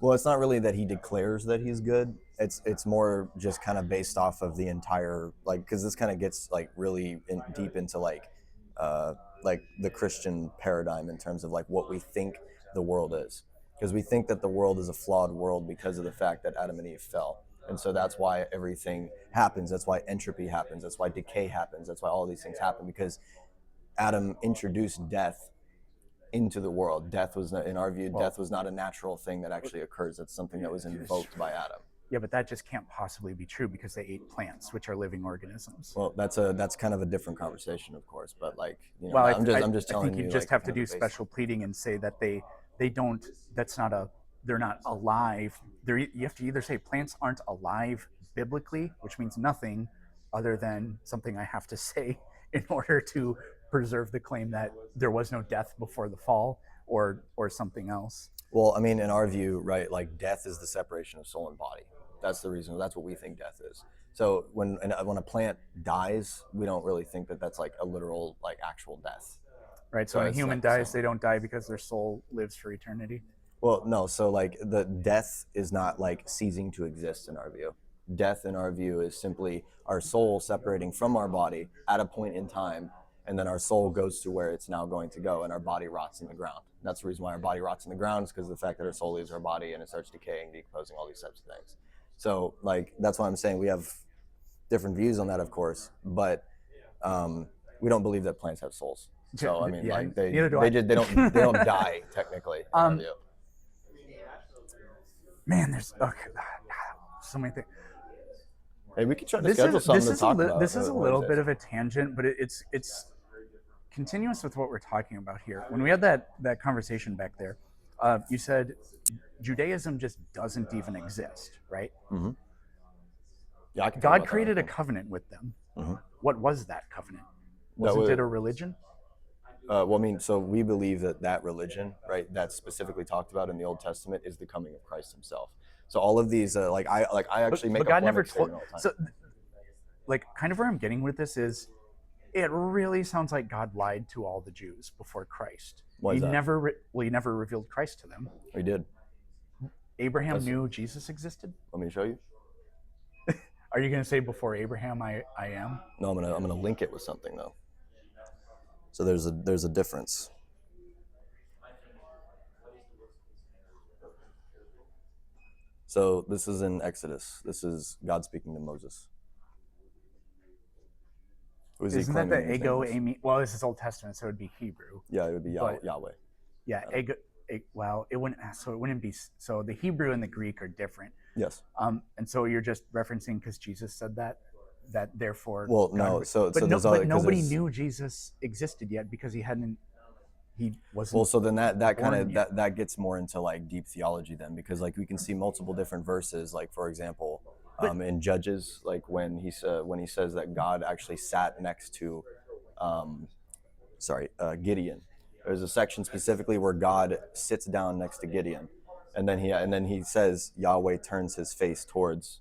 well, it's not really that he declares that he's good. It's more just kind of based off of the entire, like, because this kind of gets like really deep into uh, like the Christian paradigm in terms of like what we think the world is, because we think that the world is a flawed world because of the fact that Adam and Eve fell, and so that's why everything happens. That's why entropy happens. That's why decay happens. That's why all these things happen, because Adam introduced death into the world. Death was, in our view, Well, death was not a natural thing that actually occurs. It's something that was invoked by Adam. Yeah, but that just can't possibly be true because they ate plants, which are living organisms. Well, that's kind of a different conversation, of course. But like, you know, Well, I'm just I telling think you you just like have kind to of the do basic. special pleading and say that they don't. That's not a. They're not alive. You have to either say plants aren't alive biblically, which means nothing other than something I have to say in order to preserve the claim that there was no death before the fall, or something else. Well, I mean, in our view, right, like death is the separation of soul and body. That's the reason. That's what we think death is. So when a plant dies, we don't really think that that's like a literal, like actual death. Right. So So when a it's human not the dies, same. they don't die because their soul lives for eternity. Well, no. So like the death is not like ceasing to exist in our view. Death in our view is simply our soul separating from our body at a point in time, and then our soul goes to where it's now going to go, and our body rots in the ground. That's the reason why our body rots in the ground is because of the fact that our soul leaves our body and it starts decaying, decomposing, all these types of things. So like that's why I'm saying we have different views on that, of course, but we don't believe that plants have souls. So I mean, Yeah, like neither do they I. just they don't die technically. In our view. Man, there's okay, so many things. Hey, we could try to schedule something to talk about. This is a What little is bit it? of a tangent, but it's continuous with what we're talking about here. When we had that conversation back there, you said Judaism just doesn't even exist, right? Yeah, I can talk God about that. created a covenant with them. What was that covenant? Wasn't was- it a religion? Well, I mean, so we believe that that religion, right, that's specifically talked about in the Old Testament, is the coming of Christ Himself. So all of these, like I actually make But a God point never of saying told. all the time. So, like, kind of where I'm getting with this is, it really sounds like God lied to all the Jews before Christ. Why is he that? he never revealed Christ to them. We did. Abraham knew Jesus existed. Let me show you. Are you going to say before Abraham, I am? No, I'm gonna link it with something though. So there's a difference. So this is in Exodus. This is God speaking to Moses. Who's he Isn't that claiming the his ego name is? Amy? Well, this is Old Testament, so it'd be Hebrew. Yeah, it would be But- Yahweh. Yeah, ego. Well, it wouldn't. So it wouldn't be. So the Hebrew and the Greek are different. Yes. And so you're just referencing because Jesus said that therefore. Well, God no. would- So but, there's no, other, but 'cause nobody there's- knew Jesus existed yet because he wasn't. Well, so then that kind born of yet. that gets more into like deep theology then, because like we can see multiple different verses, like for example, in Judges, like when he says that God actually sat next to, Gideon. There's a section specifically where God sits down next to Gideon, and then he says Yahweh turns His face towards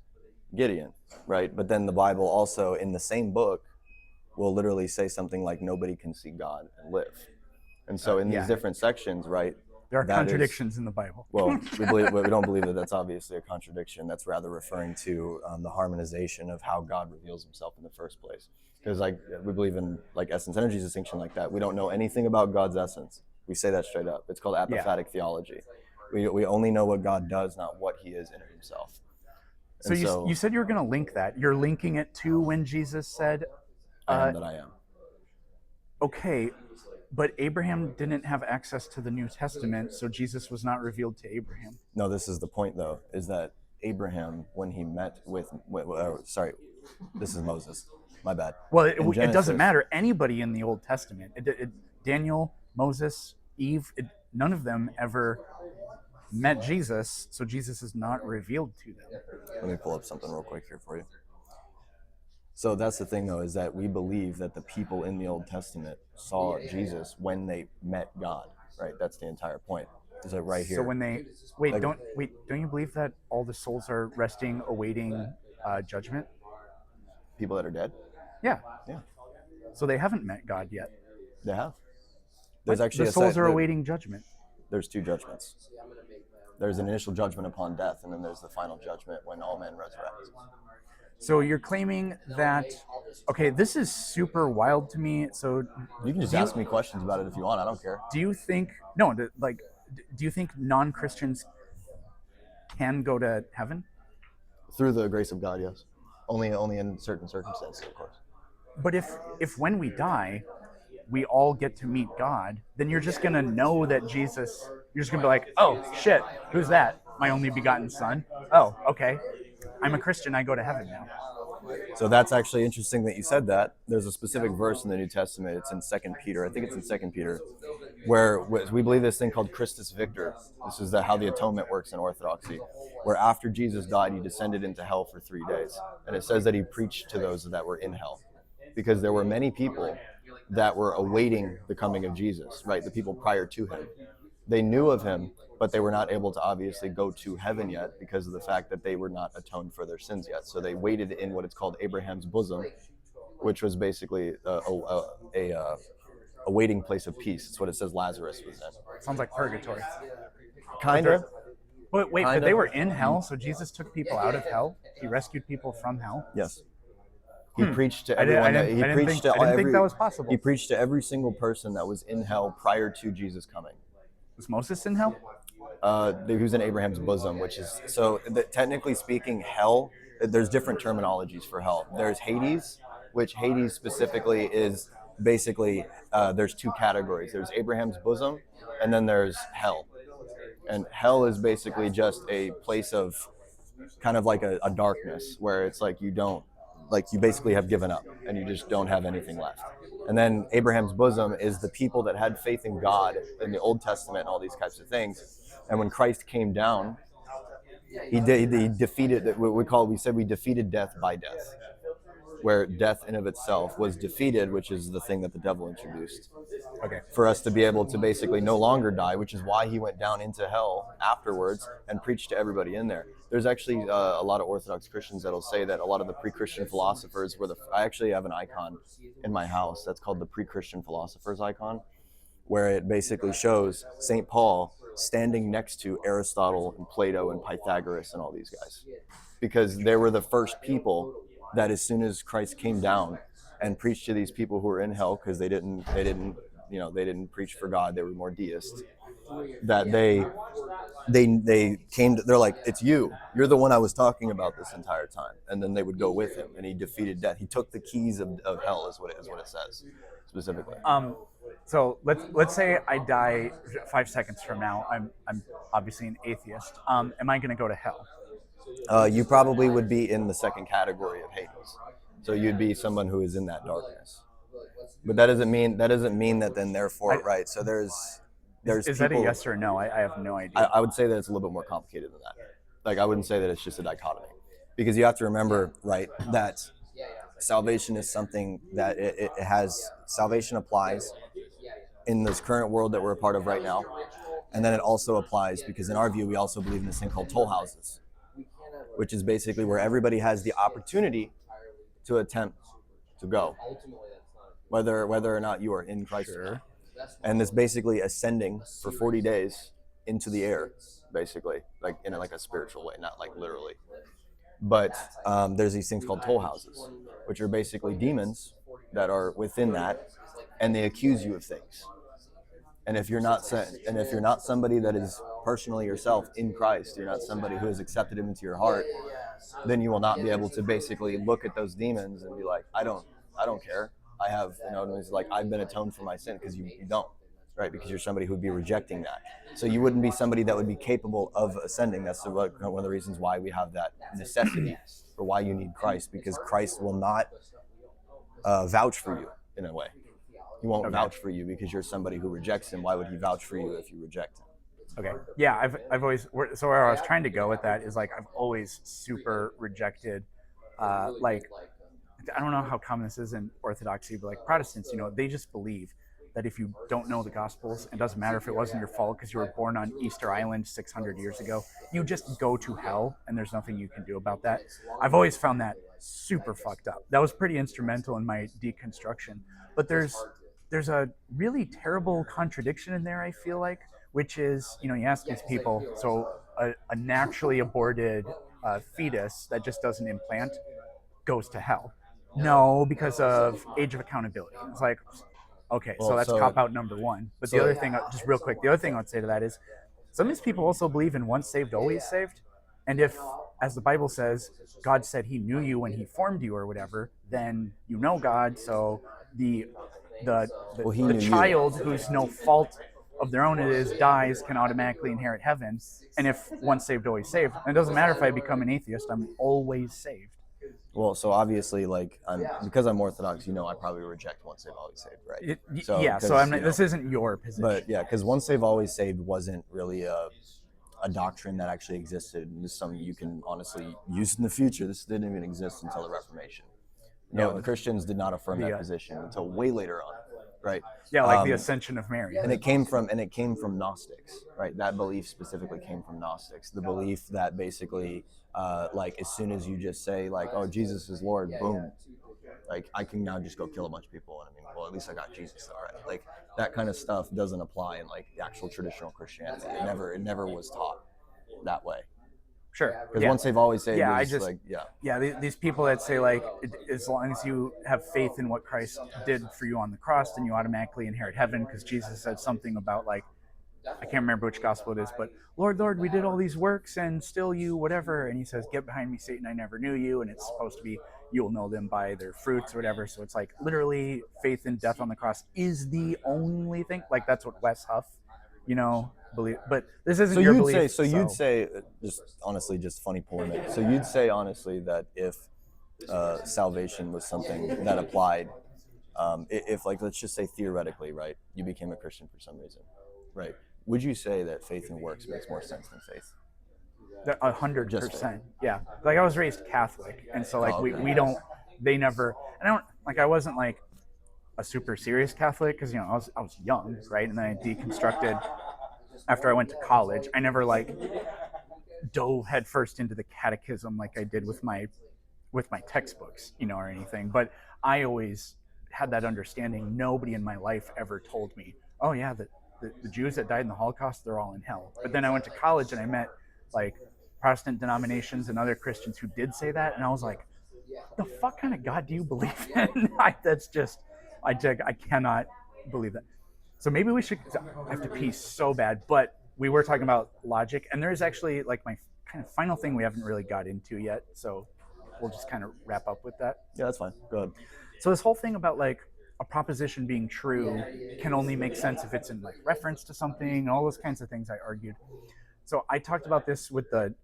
Gideon, right? But then the Bible also in the same book will literally say something like nobody can see God and live. And so in these Yeah. different sections, right? There are that is- contradictions in the Bible. Well, we don't believe that that's obviously a contradiction. That's rather referring to the harmonization of how God reveals Himself in the first place. Because like we believe in like essence energy distinction like that. We don't know anything about God's essence. We say that straight up. It's called apophatic theology. We only know what God does, not what He is in Himself. So And you said you were going to link that. You're linking it to when Jesus said, I am that I am. okay, but Abraham didn't have access to the New Testament, so Jesus was not revealed to Abraham. No, this is the point though, is that Abraham, when he met with this is Moses. My bad. Well, In it doesn't Genesis- matter. Anybody in the Old Testament, Daniel, Moses, Eve, none of them ever met Jesus, so Jesus is not revealed to them. Let me pull up something real quick here for you. So that's the thing, though, is that we believe that the people in the Old Testament saw Jesus when they met God. Right? That's the entire point. Is that right here? So when they don't you believe that all the souls are resting, awaiting judgment? People that are dead, Yeah. Yeah. So they haven't met God yet. they have. There's actually The souls are awaiting judgment. There's two judgments. There's an initial judgment upon death, and then there's the final judgment when all men resurrect. So you're claiming that, okay, this is super wild to me. So You can just ask me questions about it if you want. I don't care. do you think do you think non-Christians can go to heaven? Through the grace of God, yes. Only in certain circumstances, of course. But if when we die, we all get to meet God, then you're just gonna know that Jesus. You're just gonna be like, oh shit, who's that? My only begotten Son. Oh, okay. I'm a Christian. I go to heaven now. So that's actually interesting that you said that. There's a specific verse in the New Testament. It's in 2 Peter. I think it's in 2 Peter, where we believe this thing called Christus Victor. This is how the atonement works in Orthodoxy, where after Jesus died, He descended into hell for 3 days. And it says that He preached to those that were in hell, because there were many people that were awaiting the coming of Jesus, right? The people prior to Him. They knew of Him, but they were not able to obviously go to heaven yet because of the fact that they were not atoned for their sins yet. So they waited in what it's called Abraham's bosom, which was basically a waiting place of peace. It's what it says Lazarus was in. Sounds like purgatory. kind of. But wait, Kind but they of. were in hell, so Jesus took people out of hell. He rescued people from hell. Yes. He preached to I didn't- I everyone that didn't- he I didn't preached think- to I didn't think every that was possible. He preached to every single person that was in hell prior to Jesus coming. Was Moses in hell? He was in Abraham's bosom, which is so. Technically speaking, hell. There's different terminologies for hell. There's Hades, which Hades specifically is basically there's two categories. There's Abraham's bosom, and then there's hell. And hell is basically just a place of kind of like a darkness where it's like you don't like you basically have given up and you just don't have anything left. And then Abraham's bosom is the people that had faith in God in the Old Testament and all these types of things. And when Christ came down, he defeated what we defeated death by death, where death in of itself was defeated, which is the thing that the devil introduced. Okay. For us to be able to basically no longer die, which is why he went down into hell afterwards and preached to everybody in there. There's actually a lot of Orthodox Christians that'll say that a lot of the pre-Christian philosophers were I actually have an icon in my house that's called the pre-Christian philosophers icon, where it basically shows St. Paul standing next to Aristotle and Plato and Pythagoras and all these guys, because they were the first people that as soon as Christ came down and preached to these people who were in hell because they didn't preach for God, they were more deists, that they came to, they're like, it's you're the one I was talking about this entire time. And then they would go with him, and he defeated death. He took the keys of hell is what it says specifically. So let's say I die 5 seconds from now. I'm obviously an atheist. Am I going to go to hell? You probably would be in the second category of Hades. So you'd be someone who is in that darkness. But that doesn't mean that then therefore right. So there's Is people, that a yes or a no? I have no idea. I would say that it's a little bit more complicated than that. Like I wouldn't say that it's just a dichotomy, because you have to remember, right, that salvation is something that it has. Salvation applies in this current world that we're a part of right now, and then it also applies because in our view we also believe in this thing called toll houses, which is basically where everybody has the opportunity to attempt to go, whether or not you are in Christ. Sure. And this basically ascending for 40 days into the air, basically, like in a spiritual way, not like literally. But there's these things called toll houses, which are basically demons that are within that, and they accuse you of things. And if you're not somebody that is personally yourself in Christ, you're not somebody who has accepted him into your heart, then you will not be able to basically look at those demons and be like, I don't care. I have, it's like I've been atoned for my sin, because you don't, right? Because you're somebody who would be rejecting that. So you wouldn't be somebody that would be capable of ascending. That's one of the reasons why we have that necessity, or why you need Christ, because Christ will not vouch for you in a way. He won't vouch for you because you're somebody who rejects him. Why would he vouch for you if you reject him? Okay. Yeah, I've always, so where I was trying to go with that is like I've always super rejected, like, I don't know how common this is in Orthodoxy, but like Protestants, they just believe that if you don't know the Gospels, it doesn't matter if it wasn't your fault because you were born on Easter Island 600 years ago, you just go to hell and there's nothing you can do about that. I've always found that super fucked up. That was pretty instrumental in my deconstruction. But there's a really terrible contradiction in there, I feel like, which is, you ask these people, so a naturally aborted fetus that just doesn't implant goes to hell. No, because of age of accountability. It's like, okay, so that's cop out number one. But the other thing, just real quick, the other thing I would say to that is some of these people also believe in once saved, always saved. And if, as the Bible says, God said he knew you when he formed you or whatever, then you know God. So the child who's no fault of their own it is dies can automatically inherit heaven. And if once saved, always saved, and it doesn't matter if I become an atheist, I'm always saved. Well, so obviously, like, because I'm Orthodox, I probably reject once saved, always saved, right? So I'm not, this isn't your position. But yeah, because once saved, always saved wasn't really a doctrine that actually existed. And this is something you can honestly use in the future. This didn't even exist until the Reformation. The Christians did not affirm that position until way later on, right? Yeah, like the Ascension of Mary. And it came from Gnostics, right? That belief specifically came from Gnostics. The belief that basically, like, as soon as you just say, like, oh, Jesus is Lord, boom, Like I can now just go kill a bunch of people, and I mean, well, at least I got Jesus, all right. Like that kind of stuff doesn't apply in like the actual traditional Christianity. It never was taught that way. Sure. Because Yeah. once they've always said, Yeah, was like, these people that say like, as long as you have faith in what Christ did for you on the cross, then you automatically inherit heaven, because Jesus said something about like, I can't remember which gospel it is, but Lord, Lord, we did all these works and still you whatever, and he says, get behind me, Satan, I never knew you, and it's supposed to be you'll know them by their fruits or whatever. So it's like literally faith in death on the cross is the only thing. Like that's what Wes Huff, believe, but this isn't your belief. You'd say, just honestly, just funny polemic. So you'd say honestly that if salvation was something that applied, if like let's just say theoretically, right, you became a Christian for some reason, right? Would you say that faith and works makes more sense than faith? 100%. Yeah. Like I was raised Catholic, and so like we don't. They never. And I don't like. I wasn't like a super serious Catholic because I was young, right? And then I deconstructed after I went to college. I never like dove headfirst into the catechism like I did with my textbooks, or anything. But I always had that understanding. Nobody in my life ever told me, oh yeah, the Jews that died in the Holocaust, they're all in hell. But then I went to college and I met like Protestant denominations and other Christians who did say that, and I was like, the fuck kind of God do you believe in? I cannot believe that. So maybe we should. I have to pee so bad, but we were talking about logic, and there's actually like my kind of final thing we haven't really got into yet. So we'll just kind of wrap up with that. Yeah, that's fine. Go ahead. So this whole thing about like a proposition being true can only make sense if it's in like reference to something, and all those kinds of things I argued. So I talked about this with the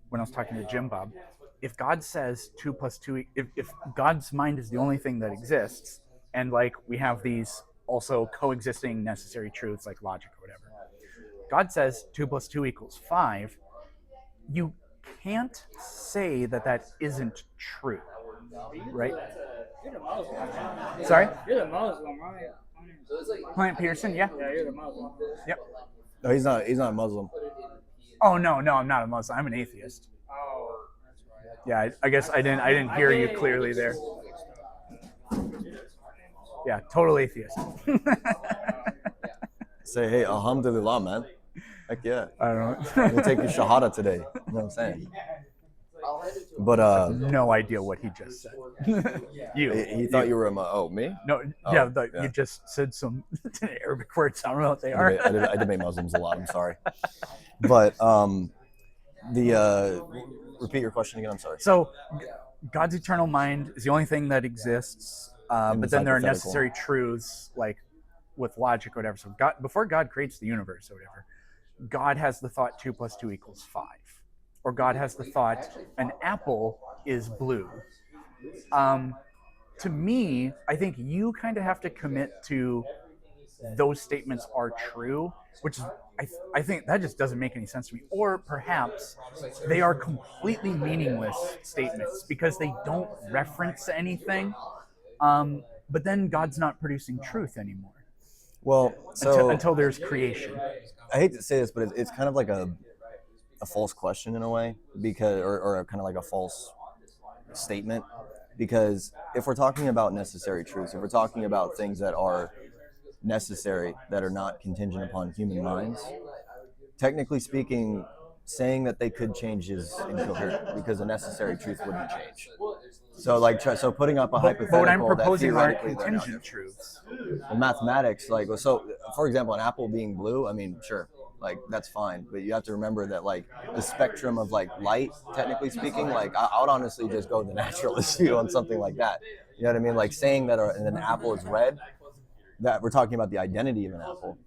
when I was talking to Jim Bob. If God says 2 + 2, if God's mind is the only thing that exists, and like we have these also coexisting necessary truths like logic or whatever, God says 2 + 2 = 5. You can't say that isn't true, right? You're the Muslim. Sorry? You're the Muslim, right? Clint Peterson, yeah. Yeah, you're the Muslim. Yep. No, he's not a Muslim. Oh no, I'm not a Muslim. I'm an atheist. Oh. Yeah, I guess I didn't hear you clearly there. Yeah, total atheist. Say, hey, alhamdulillah, man. Heck yeah. I don't know. I'm gonna take your shahada today. You know what I'm saying? But no idea what he just said. he thought you were me? No, you just said some Arabic words. I don't know what they are. I debate Muslims a lot. I'm sorry. But repeat your question again. I'm sorry. So, God's eternal mind is the only thing that exists, but then there are necessary truths like with logic or whatever. So, before God creates the universe or whatever, God has the thought 2 + 2 = 5, or God has the thought an apple is blue. To me, I think you kind of have to commit to those statements are true, which is I think that just doesn't make any sense to me. Or perhaps they are completely meaningless statements because they don't reference anything. But then God's not producing truth anymore. Well, so until there's creation. I hate to say this, but it's kind of like a false question in a way, because or kind of like a false statement, because if we're talking about necessary truths, if we're talking about things that are necessary, that are not contingent upon human minds, technically speaking, saying that they could change is incoherent because a necessary truth wouldn't change. So putting up a hypothetical. But what I'm proposing are that contingent truths. Well, mathematics, so for example, an apple being blue, I mean, sure, like that's fine, but you have to remember that like the spectrum of like light, technically speaking, like I would honestly just go the naturalist view on something like that. You know what I mean? Like saying that an apple is red, that we're talking about the identity of an apple.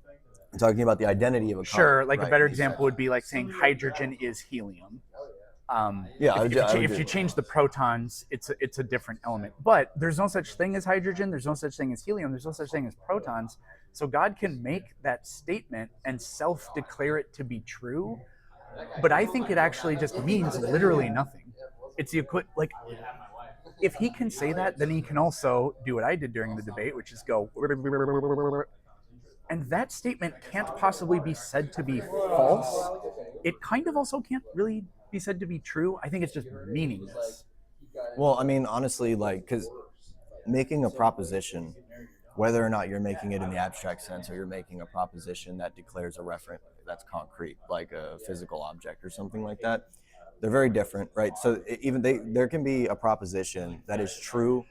We're talking about the identity of a color. Sure, like right? a better example would be like saying hydrogen is helium. If you change the protons, it's a different element. But there's no such thing as hydrogen. There's no such thing as helium. There's no such thing as protons. So God can make that statement and self-declare it to be true. But I think it actually just means literally nothing. It's the like, if he can say that, then he can also do what I did during the debate, which is go, and that statement can't possibly be said to be false. It kind of also can't really be said to be true. I think it's just meaningless. Well, I mean, honestly, like, because making a proposition, whether or not you're making it in the abstract sense or you're making a proposition that declares a referent that's concrete, like a physical object or something like that, they're very different, right? So there can be a proposition that is true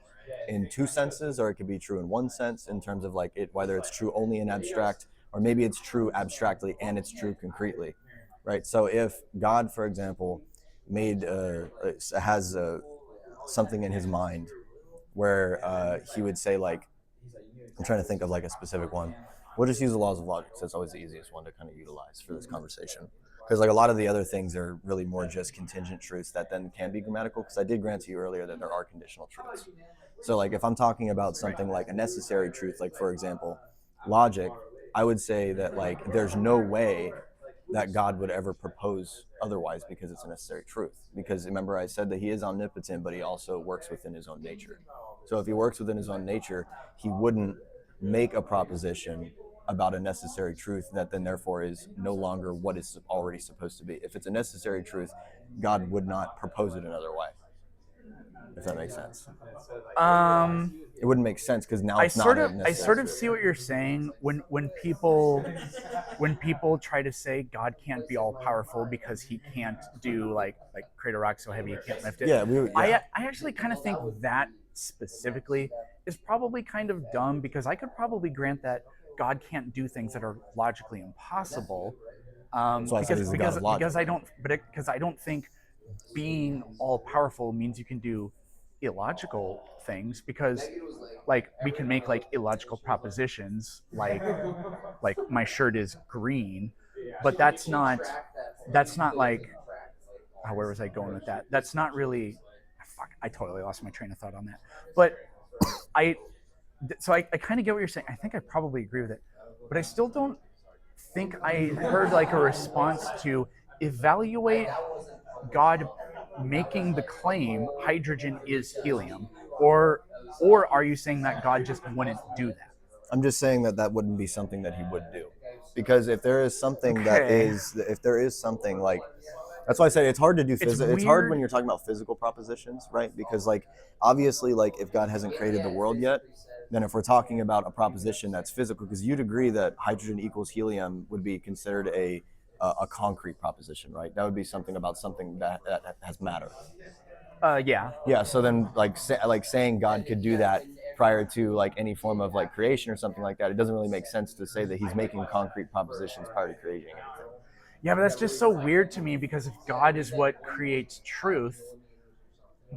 in two senses, or it could be true in one sense in terms of like it, whether it's true only in abstract, or maybe it's true abstractly and it's true concretely, right? So if God, for example, has something in his mind where he would say like, I'm trying to think of like a specific one. We'll just use the laws of logic. So it's always the easiest one to kind of utilize for this conversation. Because like a lot of the other things are really more just contingent truths that then can be grammatical. Because I did grant to you earlier that there are conditional truths. So like if I'm talking about something like a necessary truth, like for example, logic, I would say that like there's no way that God would ever propose otherwise because it's a necessary truth. Because remember I said that he is omnipotent, but he also works within his own nature. So if he works within his own nature, he wouldn't make a proposition about a necessary truth that then therefore is no longer what is already supposed to be. If it's a necessary truth, God would not propose it another way. If that makes sense. It wouldn't make sense because now it's not a necessary I sort of truth. see what you're saying when people try to say God can't be all powerful because he can't do like create a rock so heavy you can't lift it. Yeah, I actually kind of think that specifically is probably kind of dumb, because I could probably grant that God can't do things that are logically impossible. That's why I said he's the God of logic. Because I don't think being all powerful means you can do illogical things, because like we can make like illogical propositions like my shirt is green, but that's not like, oh, where was I going with that? That's not really, fuck, I totally lost my train of thought on that. But I kind of get what you're saying. I think I probably agree with it, but I still don't think I heard like a response to evaluate God making the claim hydrogen is helium, or are you saying that God just wouldn't do that? I'm just saying that that wouldn't be something that he would do, because if there is something Okay. if there is something like, that's why I say it's hard to do it's hard weird. when you're talking about physical propositions, right? Because like obviously like if God hasn't created the world yet, then if we're talking about a proposition that's physical, because you'd agree that hydrogen equals helium would be considered a concrete proposition, right? That would be something about something that has matter. Yeah. Yeah, so then like saying God could do that prior to like any form of like creation or something like that, it doesn't really make sense to say that he's making concrete propositions prior to creating anything. Yeah, but that's just so weird to me, because if God is what creates truth,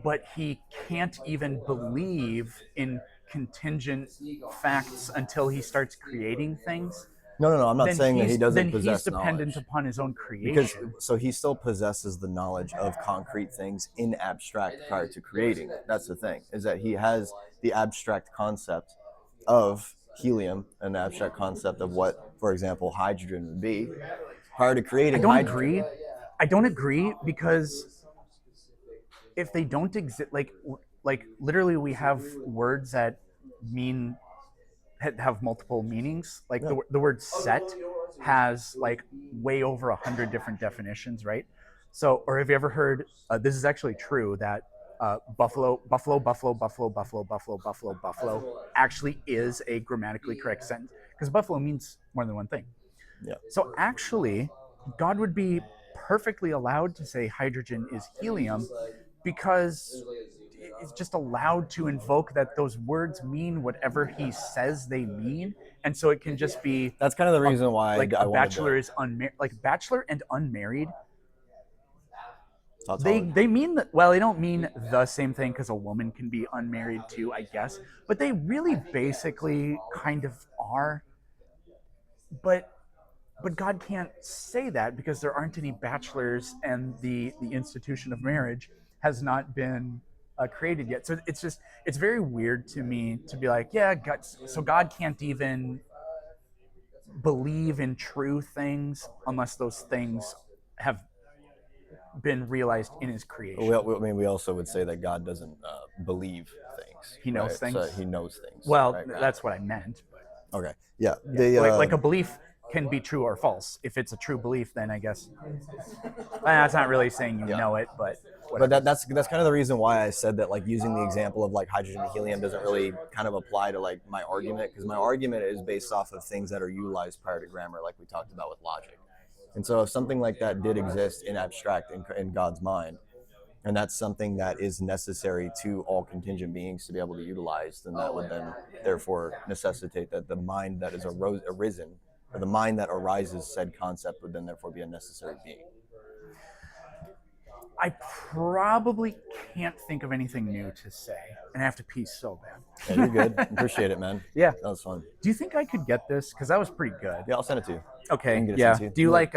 but he can't even believe in contingent facts until he starts creating things, No, I'm not then saying that he doesn't he's possess dependent knowledge. upon his own Because creation. so he still possesses the knowledge of concrete things in abstract prior to creating it. That's the thing, is that he has the abstract concept of helium, an abstract concept of what, for example, hydrogen would be prior to I creating don't hydrogen. agree. I don't agree, because if they don't exist, like literally we have words that mean have multiple meanings. Like Yeah. the word set has like way over 100 different definitions, right? So, or have you ever heard? This is actually true, that buffalo, buffalo, buffalo, buffalo, buffalo, buffalo, buffalo, buffalo actually is a grammatically correct sentence, because buffalo means more than one thing. Yeah. So actually, God would be perfectly allowed to say hydrogen is helium, because it's just allowed to invoke that those words mean whatever he says they mean, and so it can just be That's kind of the reason why like I a wanted bachelor to is unmarried, like bachelor and unmarried. tautology. They mean that, well, they don't mean the same thing, because a woman can be unmarried too, I guess, but they really basically kind of are. But God can't say that, because there aren't any bachelors, and the institution of marriage has not been created yet. So it's very weird to me to be like, yeah, so God can't even believe in true things unless those things have been realized in his creation. We also would say that God doesn't believe things. He knows right? things. So he knows things. Well, right? that's what I meant. But Okay. Yeah. yeah, like a belief can be true or false. If it's a true belief, then I guess that's not really saying you know it, but But that's kind of the reason why I said that, like, using the example of like hydrogen and helium doesn't really kind of apply to like my argument, because my argument is based off of things that are utilized prior to grammar, like we talked about with logic. And so if something like that did exist in abstract in God's mind, and that's something that is necessary to all contingent beings to be able to utilize, then that would then therefore necessitate that the mind that is arisen, or the mind that arises said concept, would then therefore be a necessary being. I probably can't think of anything new to say, and I have to pee so bad. Yeah, you're good. Appreciate it, man. Yeah. That was fun. Do you think I could get this? Because that was pretty good. Yeah, I'll send it to you. Okay. can get it Yeah. sent to you. Do you like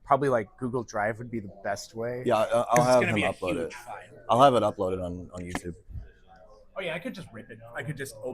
probably like Google Drive would be the best way? Yeah, I'll 'Cause it's have gonna him be a upload huge it. file. I'll have it uploaded on YouTube. Oh yeah, I could just rip it. I could just open